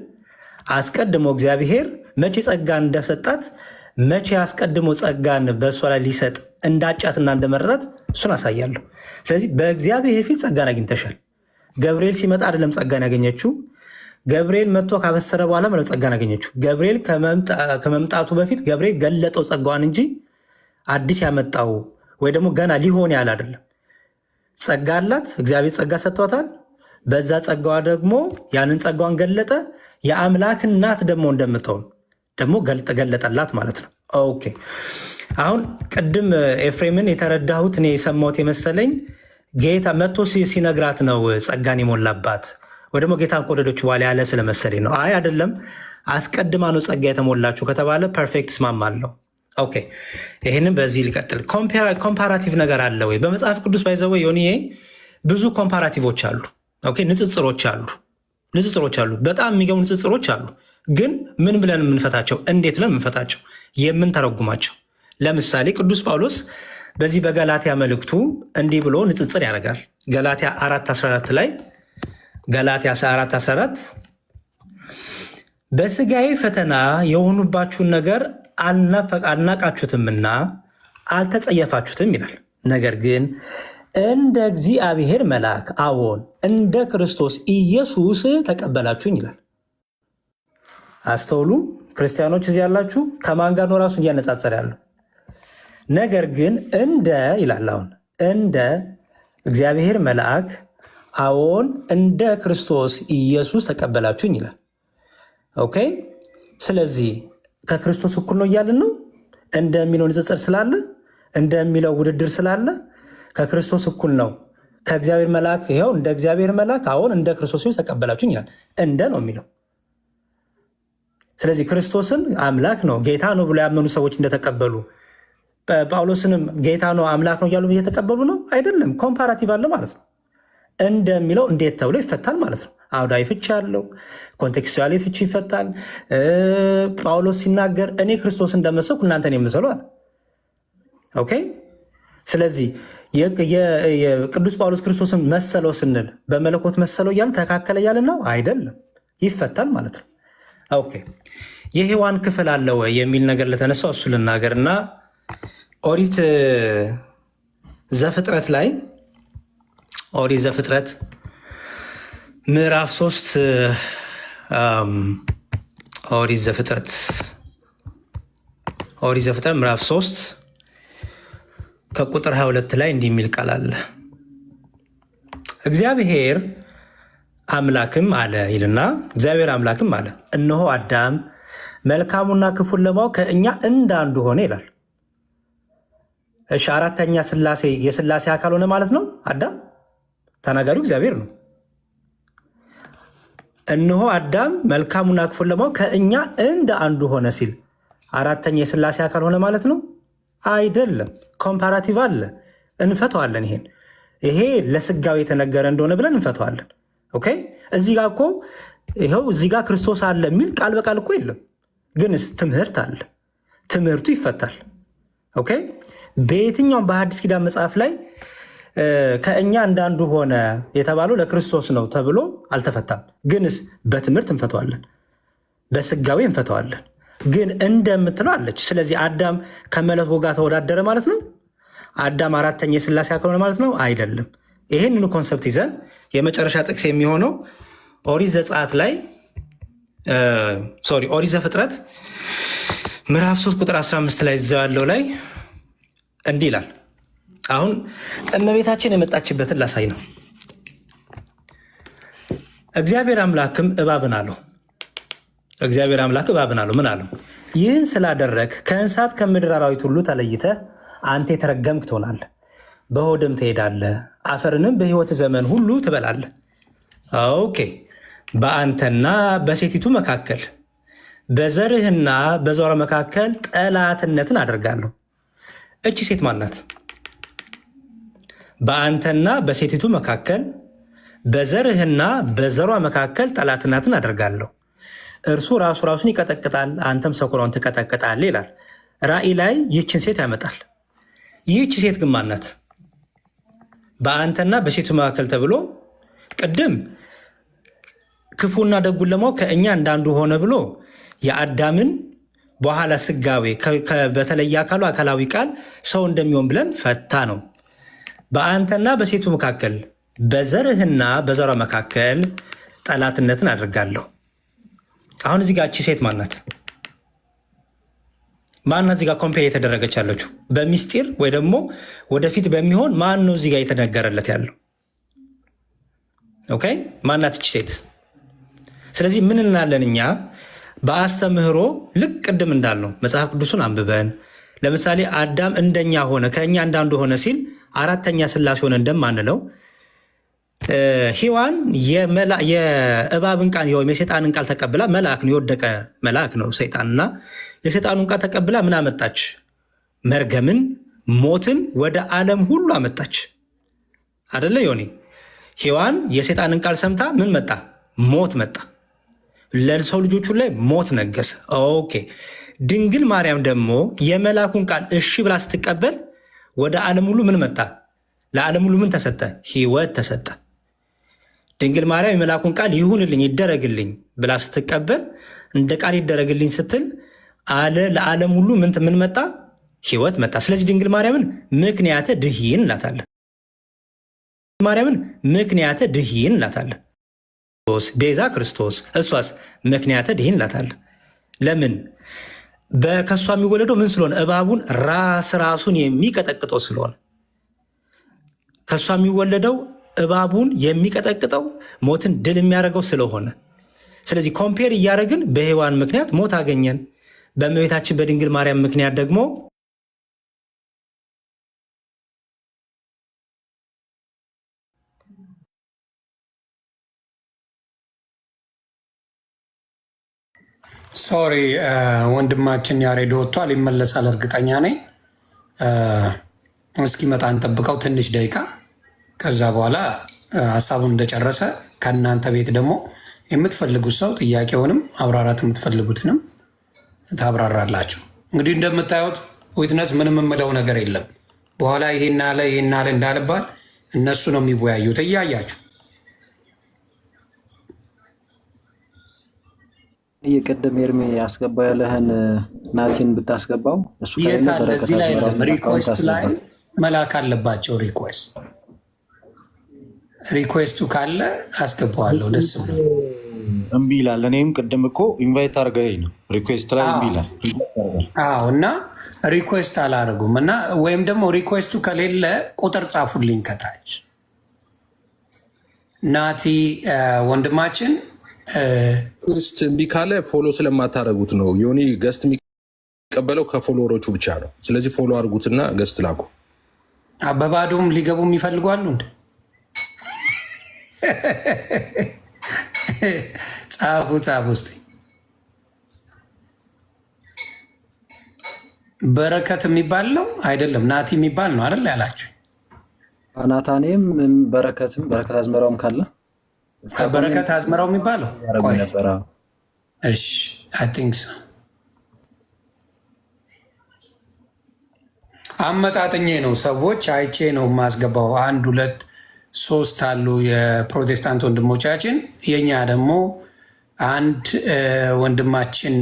አስቀድሞ እግዚአብሔር መቼ ጸጋን እንደሰጣት መቼ አስቀድሞ ጸጋን በእሷ ላይ ሊሰጥ እንዳጫትና እንደመረጣት እሱን አሳያለሁ። ስለዚህ በእግዚአብሔር ፊት ጸጋን አግኝተሻል። ገብርኤል ሲመጣ አይደለም ጸጋን ያገኘችው። ገብርኤል መጥቶ ካበሰረ በኋላ ነው ጸጋን ያገኘችው። ገብርኤል ከመምጣቱ በፊት ገብርኤል ገለጠው ጸጋዋን እንጂ አዲስ ያመጣው ወይ ደግሞ ገና ሊሆን ያለ አይደለም። ጸጋ አላት። እግዚአብሔር ጸጋ ሰጥቷታል። በዛ ጸጋዋ ደግሞ ያንን ጸጋዋን ገለጠ። የአምላክ እናት ደግሞ እንደምትሆን ደግሞ ገለጠላት ማለት ነው። ኦኬ አሁን ቅድም ኤፍሬምን የተረዳሁት እኔ የሰማሁት የመሰለኝ ጌታ መጥቶ ሲነግራት ነው ጸጋን የሞላባት ወይ ደግሞ ጌታን ከወደደች በኋላ ያለ ስለመሰለኝ ነው። አይ አይደለም፣ አስቀድማ ነው ጸጋ የተሞላችሁ ከተባለ ፐርፌክት እስማማለሁ። ኦኬ ይህንም በዚህ ሊቀጥል። ኮምፓራቲቭ ነገር አለ ወይ በመጽሐፍ ቅዱስ? ባይዘወ ዮኒዬ ብዙ ኮምፓራቲቮች አሉ። ኦኬ ንጽጽሮች አሉ። በጣም የሚገቡ ንጽጽሮች አሉ። ግን ምን ብለን የምንፈታቸው? እንዴት ብለን የምንፈታቸው? የምንተረጉማቸው። ለምሳሌ ቅዱስ ጳውሎስ በዚህ በገላትያ መልእክቱ እንዲህ ብሎ ንጽጽር ያደርጋል። ገላትያ 4:14 ላይ ገላትያ 4:14 በስጋዬ ፈተና የሆኑባችሁን ነገር አልናቃችሁትምና አልተጸየፋችሁትም ይላል። ነገር ግን እንደ እግዚአብሔር መልአክ አዎን እንደ ክርስቶስ ኢየሱስ ተቀበላችሁኝ ይላል። አስተውሉ ክርስቲያኖች፣ እዚህ ያላችሁ ከማን ጋር ነው ራሱ እያነጻጸር ያለው? ነገር ግን እንደ ይላል። አሁን እንደ እግዚአብሔር መልአክ አዎን እንደ ክርስቶስ ኢየሱስ ተቀበላችሁኝ ይላል። ኦኬ ስለዚህ ከክርስቶስ እኩል ነው እያልን ነው። እንደሚለው ንጽጽር ስላለ እንደሚለው ውድድር ስላለ ከክርስቶስ እኩል ነው። ከእግዚአብሔር መልአክ ይኸው እንደ እግዚአብሔር መልአክ አዎን እንደ ክርስቶስ ኢየሱስ ተቀበላችሁኝ ይላል። እንደ ነው የሚለው። ስለዚህ ክርስቶስን አምላክ ነው ጌታ ነው ብሎ ያመኑ ሰዎች እንደተቀበሉ ጳውሎስንም ጌታ ነው አምላክ ነው እያሉ እየተቀበሉ ነው አይደለም። ኮምፓራቲቭ አለ ማለት ነው። እንደሚለው እንዴት ተብሎ ይፈታል ማለት ነው። አውዳዊ ፍቺ አለው፣ ኮንቴክስቹዋሊ ፍቺ ይፈታል። ጳውሎስ ሲናገር እኔ ክርስቶስ እንደመሰልኩ እናንተን የምሰሉ አለ። ኦኬ ስለዚህ የቅዱስ ጳውሎስ ክርስቶስን መሰለው ስንል በመለኮት መሰለው እያልን ተካከለ እያልን ነው አይደለም። ይፈታል ማለት ነው። ኦኬ የሔዋን ክፍል አለ ወይ የሚል ነገር ለተነሳው እሱ ልናገርና ኦሪት ዘፍጥረት ላይ ኦሪት ዘፍጥረት ምዕራፍ 3 ኦሪት ዘፍጥረት ምዕራፍ 3 ከቁጥር 22 ላይ እንዲህ የሚል ቃል አለ። እግዚአብሔር አምላክም አለ ይልና እግዚአብሔር አምላክም አለ እነሆ አዳም መልካሙና ክፉን ለማወቅ ከእኛ እንዳንዱ ሆነ ይላል። እሺ አራተኛ ስላሴ የስላሴ አካል ሆነ ማለት ነው። አዳም ተናጋሪው እግዚአብሔር ነው። እነሆ አዳም መልካሙን ክፉን ለማወቅ ከእኛ እንደ አንዱ ሆነ ሲል አራተኛ የሥላሴ አካል ሆነ ማለት ነው? አይደለም። ኮምፓራቲቭ አለ፣ እንፈተዋለን። ይሄ ለስጋው የተነገረ እንደሆነ ብለን እንፈተዋለን። ኦኬ። እዚህ ጋር እኮ ይኸው እዚህ ጋር ክርስቶስ አለ የሚል ቃል በቃል እኮ የለም፣ ግንስ ትምህርት አለ። ትምህርቱ ይፈታል። ኦኬ። በየትኛውም በሐዲስ ኪዳን መጽሐፍ ላይ ከእኛ እንዳንዱ ሆነ የተባለው ለክርስቶስ ነው ተብሎ አልተፈታም። ግንስ በትምህርት እንፈተዋለን፣ በስጋዊ እንፈተዋለን። ግን እንደምትለው አለች። ስለዚህ አዳም ከመለኮት ጋር ተወዳደረ ማለት ነው? አዳም አራተኛ የሥላሴ አካል ሆነ ማለት ነው? አይደለም። ይህንኑ ኮንሰፕት ይዘን የመጨረሻ ጥቅስ የሚሆነው ኦሪት ዘጸአት ላይ ኦሪት ዘፍጥረት ምዕራፍ 3 ቁጥር 15 ላይ እዛው ያለው ላይ እንዲህ ይላል። አሁን እመቤታችን የመጣችበትን ላሳይ ነው። እግዚአብሔር አምላክም እባብን አለው። እግዚአብሔር አምላክ እባብን አለው፣ ምን አለው? ይህን ስላደረግ ከእንስሳት ከምድር አራዊት ሁሉ ተለይተህ አንተ የተረገምክ ትሆናለህ፣ በሆድም ትሄዳለህ፣ አፈርንም በሕይወት ዘመን ሁሉ ትበላለህ። ኦኬ። በአንተና በሴቲቱ መካከል በዘርህና በዘሯ መካከል ጠላትነትን አደርጋለሁ። እቺ ሴት ማናት? በአንተና በሴቲቱ መካከል በዘርህና በዘሯ መካከል ጠላትነትን አደርጋለሁ። እርሱ ራሱን ይቀጠቅጣል፣ አንተም ሰኮናውን ትቀጠቅጣለህ ይላል። ራእይ ላይ ይህችን ሴት ያመጣል። ይህች ሴት ግን ማናት? በአንተና በሴቱ መካከል ተብሎ ቅድም ክፉና ደጉን ለማወቅ ከእኛ እንዳንዱ ሆነ ብሎ የአዳምን በኋላ ስጋዌ በተለየ አካሉ አካላዊ ቃል ሰው እንደሚሆን ብለን ፈታ ነው። በአንተና በሴቱ መካከል በዘርህና በዘሯ መካከል ጠላትነትን አድርጋለሁ። አሁን እዚህ ጋር እቺ ሴት ማናት? ማናት? እዚህ ጋር ኮምፔር የተደረገች ያለችው በሚስጢር ወይ ደግሞ ወደፊት በሚሆን ማን ነው እዚህ ጋር የተነገረለት ያለው? ኦኬ። ማናት እቺ ሴት? ስለዚህ ምን እንላለን እኛ በአስተምህሮ ልክ ቅድም እንዳልነው መጽሐፍ ቅዱሱን አንብበን ለምሳሌ አዳም እንደኛ ሆነ ከእኛ እንዳንዱ ሆነ ሲል አራተኛ ሥላሴ ሆነ እንደማንለው ሔዋን የእባብን ቃል ወይም የሰይጣንን ቃል ተቀብላ መልአክ ነው፣ የወደቀ መልአክ ነው ሰይጣንና የሰይጣኑን ቃል ተቀብላ ምን አመጣች? መርገምን፣ ሞትን ወደ ዓለም ሁሉ አመጣች አደለ ዮኒ? ሔዋን የሰይጣንን ቃል ሰምታ ምን መጣ? ሞት መጣ። ለሰው ልጆቹ ላይ ሞት ነገሰ። ኦኬ። ድንግል ማርያም ደግሞ የመልአኩን ቃል እሺ ብላ ስትቀበል ወደ ዓለም ሁሉ ምን መጣ? ለዓለም ሁሉ ምን ተሰጠ? ሕይወት ተሰጠ። ድንግል ማርያም የመልአኩን ቃል ይሁንልኝ ይደረግልኝ ብላ ስትቀበል እንደ ቃል ይደረግልኝ ስትል ለዓለም ሁሉ ምን መጣ? ሕይወት መጣ። ስለዚህ ድንግል ማርያምን ምክንያተ ድኂን እንላታለን። ማርያምን ምክንያተ ድኂን እንላታለን። ቤዛ ክርስቶስ፣ እሷስ ምክንያተ ድኂን እንላታለን። ለምን? ከእሷ የሚወለደው ምን ስለሆነ? እባቡን ራሱን የሚቀጠቅጠው ስለሆነ ከእሷ የሚወለደው እባቡን የሚቀጠቅጠው ሞትን ድል የሚያደርገው ስለሆነ፣ ስለዚህ ኮምፔር እያደረግን በሔዋን ምክንያት ሞት አገኘን፣ በእመቤታችን በድንግል ማርያም ምክንያት ደግሞ ሶሪ ወንድማችን ያሬድ ወጥቷል፣ ይመለሳል እርግጠኛ ነኝ። እስኪመጣ እንጠብቀው ትንሽ ደቂቃ። ከዛ በኋላ ሀሳቡን እንደጨረሰ ከእናንተ ቤት ደግሞ የምትፈልጉት ሰው ጥያቄውንም አብራራት የምትፈልጉትንም ታብራራላችሁ። እንግዲህ እንደምታዩት ዊትነስ ምንም የምለው ነገር የለም። በኋላ ይሄን አለ እንዳልባል እነሱ ነው የሚወያዩት እያያችሁ እየቀደም ኤርሜ ያስገባ ያለህን ናቲን ብታስገባው እሱ እዚህ ላይ ሪኩዌስት ላይ መላክ አለባቸው። ሪኩዌስቱ ካለ አስገባዋለሁ። ደስ ብሎ እምቢ ይላል። እኔም ቅድም እኮ ኢንቫይት አድርገኸኝ ነው ሪኩዌስት ላይ እምቢ ይላል። እና ሪኩዌስት አላደርጉም እና ወይም ደግሞ ሪኩዌስቱ ከሌለ ቁጥር ጻፉልኝ ከታች። ናቲ ወንድማችን ሪኩዌስት እምቢ ካለ ፎሎ ስለማታደርጉት ነው። ዮኒ ገስት የሚቀበለው ከፎሎወሮቹ ብቻ ነው። ስለዚህ ፎሎ አድርጉትና ገስት ላኩ። በባዶም ሊገቡ ይፈልጓሉ እንደ ጻፉ እስኪ። በረከት የሚባል ነው አይደለም? ናቲ የሚባል ነው አይደል ያላችሁ? ናታኔም በረከት አዝመራውም ካለ በረከት አዝመራው የሚባለው እሺ፣ አይ ቲንክ ሶ። አመጣጥኜ ነው ሰዎች አይቼ ነው የማስገባው። 1 2 3 አሉ የፕሮቴስታንት ወንድሞቻችን። የኛ ደግሞ አንድ ወንድማችን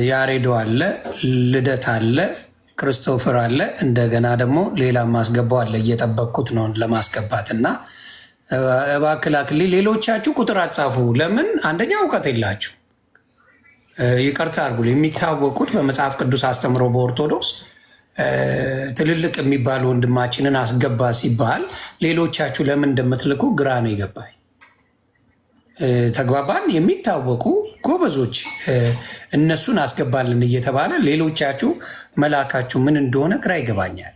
ያሬዶ አለ፣ ልደት አለ፣ ክርስቶፈር አለ። እንደገና ደግሞ ሌላ ማስገባው አለ። እየጠበቅኩት ነው ለማስገባት እና እባክህ ላክልኝ። ሌሎቻችሁ ቁጥር አጻፉ። ለምን? አንደኛ እውቀት የላችሁ። ይቅርታ አድርጉ። የሚታወቁት በመጽሐፍ ቅዱስ አስተምሮ በኦርቶዶክስ ትልልቅ የሚባሉ ወንድማችንን አስገባ ሲባል ሌሎቻችሁ ለምን እንደምትልኩ ግራ ነው የገባኝ። ተግባባን? የሚታወቁ ጎበዞች እነሱን አስገባልን እየተባለ ሌሎቻችሁ መላካችሁ ምን እንደሆነ ግራ ይገባኛል።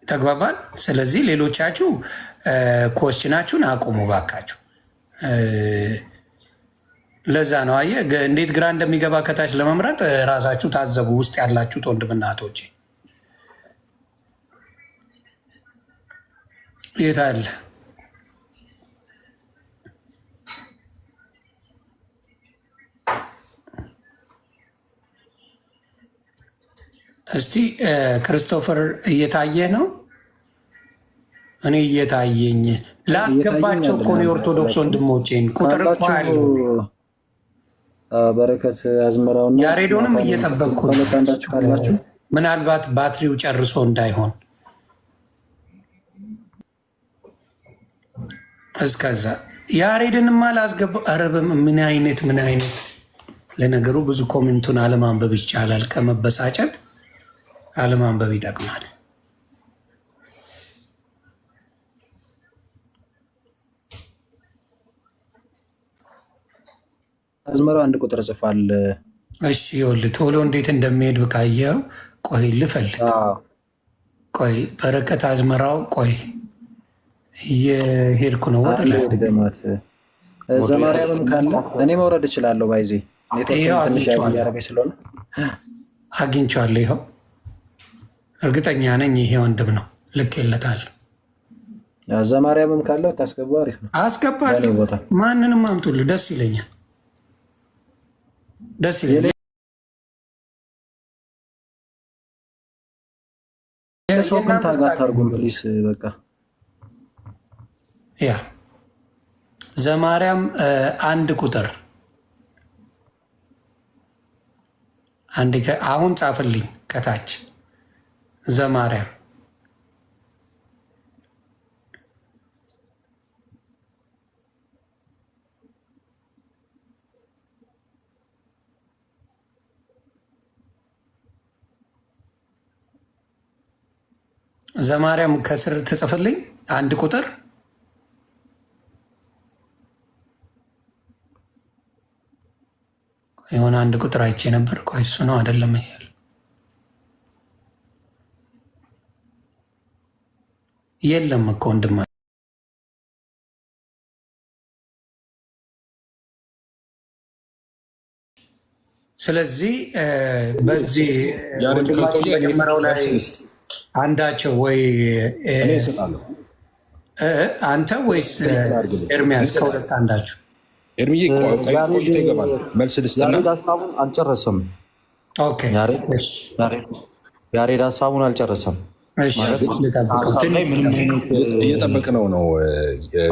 ተግባባን? ስለዚህ ሌሎቻችሁ ኮስችናችሁን አቁሙ ባካችሁ። ለዛ ነው አየህ እንዴት ግራ እንደሚገባ ከታች ለመምረጥ ራሳችሁ ታዘቡ፣ ውስጥ ያላችሁት ወንድምና እህቶቼ። የት አለ? እስቲ ክርስቶፈር እየታየ ነው? እኔ እየታየኝ ላስገባቸው እኮ ነው የኦርቶዶክስ ወንድሞቼን ቁጥር እኮ ያለው በረከት አዝመራውና ያሬዶንም እየጠበቅኩ ካላችሁ ምናልባት ባትሪው ጨርሶ እንዳይሆን እስከዛ ያሬድንማ ላስገባው። ኧረ ምን አይነት ለነገሩ ብዙ ኮሜንቱን አለማንበብ ይቻላል። ከመበሳጨት አለማንበብ ይጠቅማል። አዝመራው 1 ቁጥር ጽፏል። እሺ ይኸውልህ ቶሎ እንዴት እንደሚሄድ ብቃየው። ቆይ ልፈልግ። ቆይ በረከት አዝመራው ቆይ እየሄድኩ ነው ወደ ላይ። ዘማሪያም ካለ እኔ መውረድ እችላለሁ። ባይዜ ስለሆነ አግኝቼዋለሁ። ይኸው እርግጠኛ ነኝ ይሄ ወንድም ነው። ልኬለታል። ዘማሪያምም ካለው ታስገባ። አሪፍ ነው። አስገባለሁ። ማንንም አምጡልህ። ደስ ይለኛል። ሰውን ታጋታርጉን ፕሊስ። በቃ ያ ዘማርያም 1 ቁጥር አሁን ጻፍልኝ ከታች ዘማርያም ዘማርያም ከስር ትጽፍልኝ 1 ቁጥር የሆነ 1 ቁጥር አይቼ ነበር። ቆይ እሱ ነው አይደለም? ይሄል የለም እኮ ወንድማ። ስለዚህ በዚህ ወንድማችን መጀመሪያው ላይ አንዳቸው ወይ አንተ ወይስ ኤርሚያስ ከሁለት አንዳችሁ? ኤርሚዬ ቆይቶ ይገባል። መልስ ልስጥና ሀሳቡን አልጨረሰም። ያሬድ ሀሳቡን አልጨረሰም። እየጠበቅነው ነው።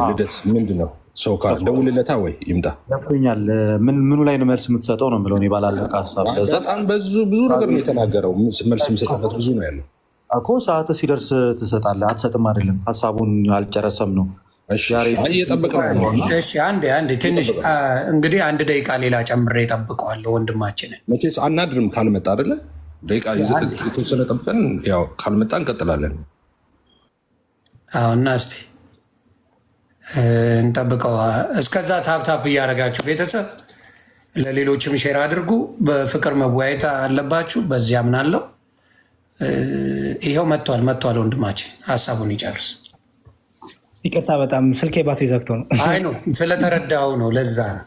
ልደት ምንድን ነው? ሰው ካል ደውልለታ ወይ ይምጣ። ገብቶኛል። ምኑ ላይ ነው መልስ የምትሰጠው ነው የምለው። ባላለቀ ሀሳብ በጣም ብዙ ነገር ነው የተናገረው። መልስ የምሰጠበት ብዙ ነው ያለው እኮ። ሰዓት ሲደርስ ትሰጣለህ። አትሰጥም አይደለም። ሀሳቡን አልጨረሰም ነው። እየጠበቅነው ነው። አንዴ ትንሽ እንግዲህ 1 ደቂቃ ሌላ ጨምሬ እጠብቀዋለሁ ወንድማችንን። መቼስ አናድርም ካልመጣ አይደለ? ደቂቃ የተወሰነ ጠብቀን ያው ካልመጣ እንቀጥላለን። እና እስኪ እንጠብቀው። እስከዛ ታፕታፕ እያደረጋችሁ ቤተሰብ ለሌሎችም ሼር አድርጉ። በፍቅር መወያየት አለባችሁ። በዚህ አምናለሁ። ይኸው መጥቷል ወንድማችን ሀሳቡን ይጨርስ። ይቅርታ በጣም ስልኬ ባትሪ ዘግቶ ነው። አይ ነው ስለተረዳው ነው፣ ለዛ ነው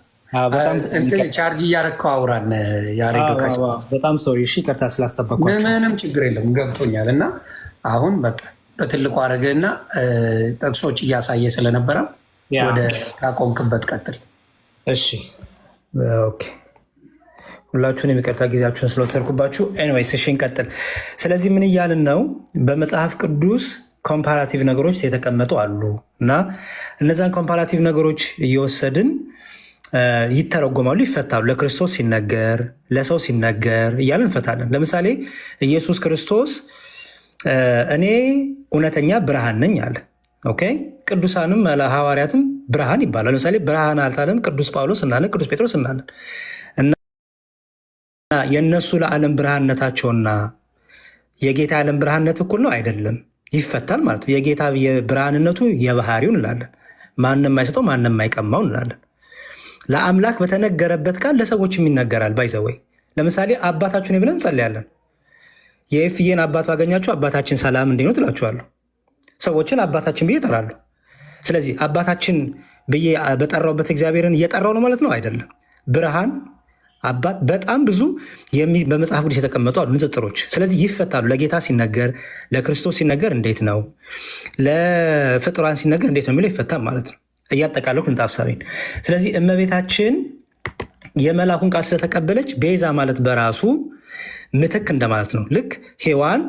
ቻርጅ እያረከው አውራን ያሬዶ በጣም ሶሪ። እሺ ይቅርታ ስላስጠበቅኳቸው። ምንም ችግር የለም ገብቶኛል። እና አሁን በቃ በትልቁ አድርገህና ጥቅሶች እያሳየ ስለነበረ ወደ ካቆምክበት ቀጥል። እሺ ኦኬ። ሁላችሁንም ይቅርታ ጊዜያችሁን ስለወሰድኩባችሁ። ኤኒዌይስ እሺ እንቀጥል። ስለዚህ ምን እያልን ነው? በመጽሐፍ ቅዱስ ኮምፓራቲቭ ነገሮች የተቀመጡ አሉ እና እነዛን ኮምፓራቲቭ ነገሮች እየወሰድን ይተረጎማሉ፣ ይፈታሉ። ለክርስቶስ ሲነገር፣ ለሰው ሲነገር እያልን እንፈታለን። ለምሳሌ ኢየሱስ ክርስቶስ እኔ እውነተኛ ብርሃን ነኝ አለ። ኦኬ። ቅዱሳንም ሐዋርያትም ብርሃን ይባላል። ለምሳሌ ብርሃን አልታለም ቅዱስ ጳውሎስ እናለን፣ ቅዱስ ጴጥሮስ እናለን። እና የእነሱ ለዓለም ብርሃንነታቸውና የጌታ የዓለም ብርሃንነት እኩል ነው አይደለም፣ ይፈታል ማለት ነው። የጌታ የብርሃንነቱ የባህሪው እንላለን። ማንም አይሰጠው ማንም አይቀማው እንላለን። ለአምላክ በተነገረበት ቃል ለሰዎችም ይነገራል። ባይዘወይ ለምሳሌ አባታችሁን ብለን እንጸልያለን። የኤፍዬን አባት ባገኛችሁ አባታችን ሰላም እንዲህ ነው ትላችኋለሁ። ሰዎችን አባታችን ብዬ እጠራለሁ። ስለዚህ አባታችን ብዬ በጠራውበት እግዚአብሔርን እየጠራው ነው ማለት ነው አይደለም። ብርሃን አባት በጣም ብዙ በመጽሐፍ ቅዱስ የተቀመጡ አሉ ንጽጽሮች። ስለዚህ ይፈታሉ። ለጌታ ሲነገር፣ ለክርስቶስ ሲነገር እንዴት ነው፣ ለፍጡራን ሲነገር እንዴት ነው የሚለው ይፈታል ማለት ነው። እያጠቃለሁ ንጣፍ ሳቤን። ስለዚህ እመቤታችን የመላኩን ቃል ስለተቀበለች ቤዛ ማለት በራሱ ምትክ እንደማለት ነው። ልክ ሔዋን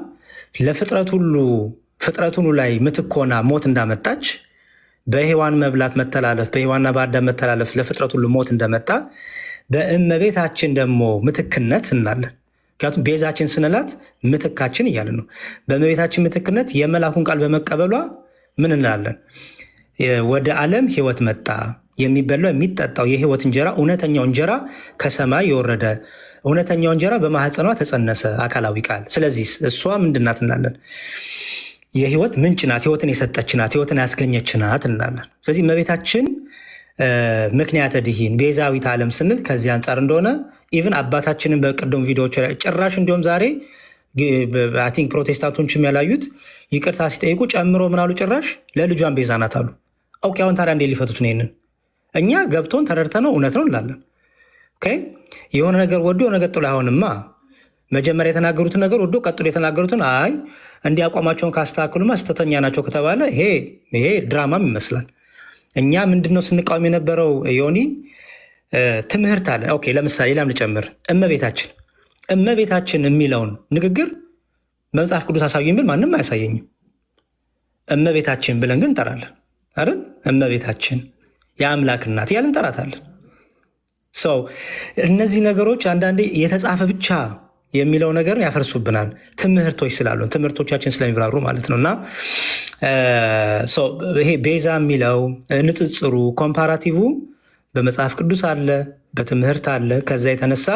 ፍጥረቱን ላይ ምትክ ሆና ሞት እንዳመጣች በሔዋን መብላት መተላለፍ፣ በሔዋንና በአዳም መተላለፍ ለፍጥረት ሁሉ ሞት እንደመጣ በእመቤታችን ደግሞ ምትክነት እናለን። ምክንያቱም ቤዛችን ስንላት ምትካችን እያለን ነው። በእመቤታችን ምትክነት የመላኩን ቃል በመቀበሏ ምን እንላለን? ወደ ዓለም ሕይወት መጣ። የሚበላው የሚጠጣው የሕይወት እንጀራ እውነተኛው እንጀራ ከሰማይ የወረደ እውነተኛው እንጀራ በማህፀኗ ተጸነሰ አካላዊ ቃል። ስለዚህ እሷ ምንድናት እንላለን? የሕይወት ምንጭ ናት፣ ሕይወትን የሰጠች ናት፣ ሕይወትን ያስገኘች ናት እንላለን። ስለዚህ እመቤታችን ምክንያተ ድኂን ቤዛዊት ዓለም ስንል ከዚህ አንጻር እንደሆነ ኢቭን አባታችንን በቅድም ቪዲዮዎች ላይ ጭራሽ እንዲሁም ዛሬ አይ ቲንክ ፕሮቴስታንቶችም ያላዩት ይቅርታ ሲጠይቁ ጨምሮ ምናሉ ጭራሽ ለልጇን ቤዛ ናት አሉ። ኦኬ አሁን ታዲያ እንዴት ሊፈቱት ነው? ይንን እኛ ገብቶን ተረድተነው እውነት ነው እንላለን። የሆነ ነገር ወዶ የሆነ ነገር ጥሎ አይሆንማ። መጀመሪያ የተናገሩትን ነገር ወዶ ቀጥሎ የተናገሩትን አይ እንዲህ አቋማቸውን ካስተካክሉማ ስህተተኛ ናቸው ከተባለ ይሄ ድራማም ይመስላል። እኛ ምንድነው ስንቃወም የነበረው? ዮኒ ትምህርት አለ። ኦኬ ለምሳሌ ላም ልጨምር። እመቤታችን የሚለውን ንግግር በመጽሐፍ ቅዱስ አሳዩኝ ብል ማንም አያሳየኝም። እመቤታችን ብለን ግን እንጠራለን አይደል? እመቤታችን የአምላክ እናት እያልን እንጠራታለን። ሰው እነዚህ ነገሮች አንዳንዴ የተጻፈ ብቻ የሚለው ነገርን ያፈርሱብናል። ትምህርቶች ስላሉን ትምህርቶቻችን ስለሚብራሩ ማለት ነው። እና ይሄ ቤዛ የሚለው ንጽጽሩ ኮምፓራቲቭ በመጽሐፍ ቅዱስ አለ፣ በትምህርት አለ። ከዛ የተነሳ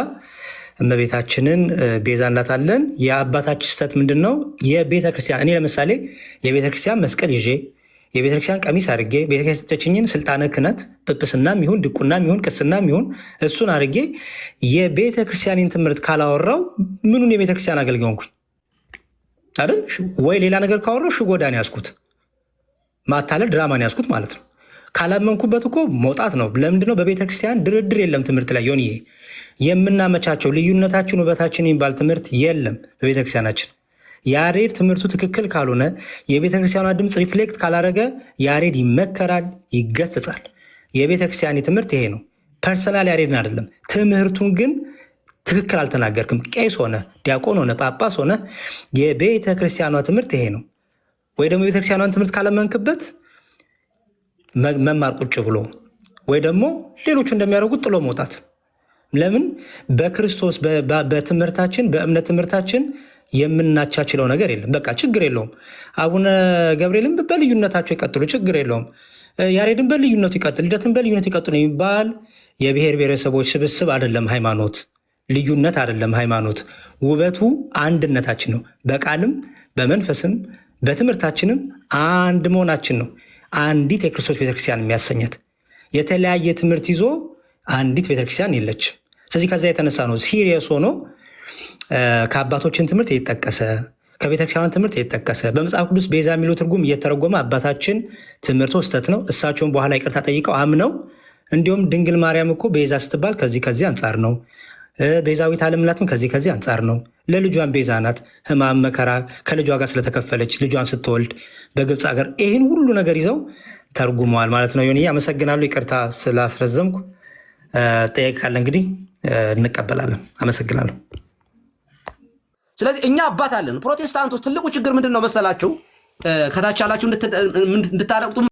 እመቤታችንን ቤዛ እንላታለን። የአባታችን ስህተት ምንድን ነው? የቤተክርስቲያን እኔ ለምሳሌ የቤተክርስቲያን መስቀል ይዤ የቤተክርስቲያን ቀሚስ አድርጌ ቤተክርስቲያንን ስልጣነ ክህነት ጵጵስናም ይሁን ድቁናም ይሁን ቅስናም ይሁን እሱን አድርጌ የቤተክርስቲያንን ትምህርት ካላወራው ምኑን የቤተክርስቲያን አገልጋይ ሆንኩኝ አይደል? ወይ ሌላ ነገር ካወራው ሽጎዳን ያዝኩት፣ ማታለል ድራማን ያዝኩት ማለት ነው። ካላመንኩበት እኮ መውጣት ነው። ለምንድነው? በቤተክርስቲያን ድርድር የለም። ትምህርት ላይ ሆን የምናመቻቸው ልዩነታችን ውበታችን የሚባል ትምህርት የለም በቤተክርስቲያናችን። ያሬድ ትምህርቱ ትክክል ካልሆነ የቤተክርስቲያኗ ድምፅ ሪፍሌክት ካላረገ ያሬድ ይመከራል፣ ይገሰጻል። የቤተክርስቲያን ትምህርት ይሄ ነው። ፐርሰናል ያሬድን አይደለም። ትምህርቱን ግን ትክክል አልተናገርክም። ቄስ ሆነ ዲያቆን ሆነ ጳጳስ ሆነ የቤተክርስቲያኗ ትምህርት ይሄ ነው። ወይ ደግሞ የቤተክርስቲያኗን ትምህርት ካለመንክበት መማር ቁጭ ብሎ ወይ ደግሞ ሌሎቹ እንደሚያደርጉት ጥሎ መውጣት። ለምን? በክርስቶስ በትምህርታችን በእምነት ትምህርታችን የምናቻችለው ነገር የለም። በቃ ችግር የለውም። አቡነ ገብርኤልም በልዩነታቸው ይቀጥሉ፣ ችግር የለውም። ያሬድን በልዩነቱ ይቀጥል፣ ልደትን በልዩነቱ ይቀጥሉ የሚባል የብሔር ብሔረሰቦች ስብስብ አይደለም ሃይማኖት። ልዩነት አይደለም ሃይማኖት። ውበቱ አንድነታችን ነው። በቃልም በመንፈስም በትምህርታችንም አንድ መሆናችን ነው። አንዲት የክርስቶስ ቤተክርስቲያን የሚያሰኘት የተለያየ ትምህርት ይዞ አንዲት ቤተክርስቲያን የለችም። ስለዚህ ከዛ የተነሳ ነው ሲሪየስ ሆኖ ከአባቶችን ትምህርት እየተጠቀሰ ከቤተክርስቲያን ትምህርት የተጠቀሰ በመጽሐፍ ቅዱስ ቤዛ የሚለው ትርጉም እየተረጎመ አባታችን ትምህርቱ ስህተት ነው፣ እሳቸውን በኋላ ይቅርታ ጠይቀው አምነው እንዲሁም ድንግል ማርያም እኮ ቤዛ ስትባል ከዚህ አንጻር ነው፣ ቤዛዊት ዓለምናትም ከዚህ አንጻር ነው፣ ለልጇን ቤዛ ናት፣ ሕማም መከራ ከልጇ ጋር ስለተከፈለች ልጇን ስትወልድ በግብፅ ሀገር ይህን ሁሉ ነገር ይዘው ተርጉመዋል ማለት ነው። ዮኒ አመሰግናለሁ። ይቅርታ ስላስረዘምኩ። ጠያቂ ካለ እንግዲህ እንቀበላለን። አመሰግናለሁ። ስለዚህ እኛ አባት አለን። ፕሮቴስታንቶች ትልቁ ችግር ምንድን ነው መሰላችሁ? ከታች ያላችሁ እንድታለቅጡ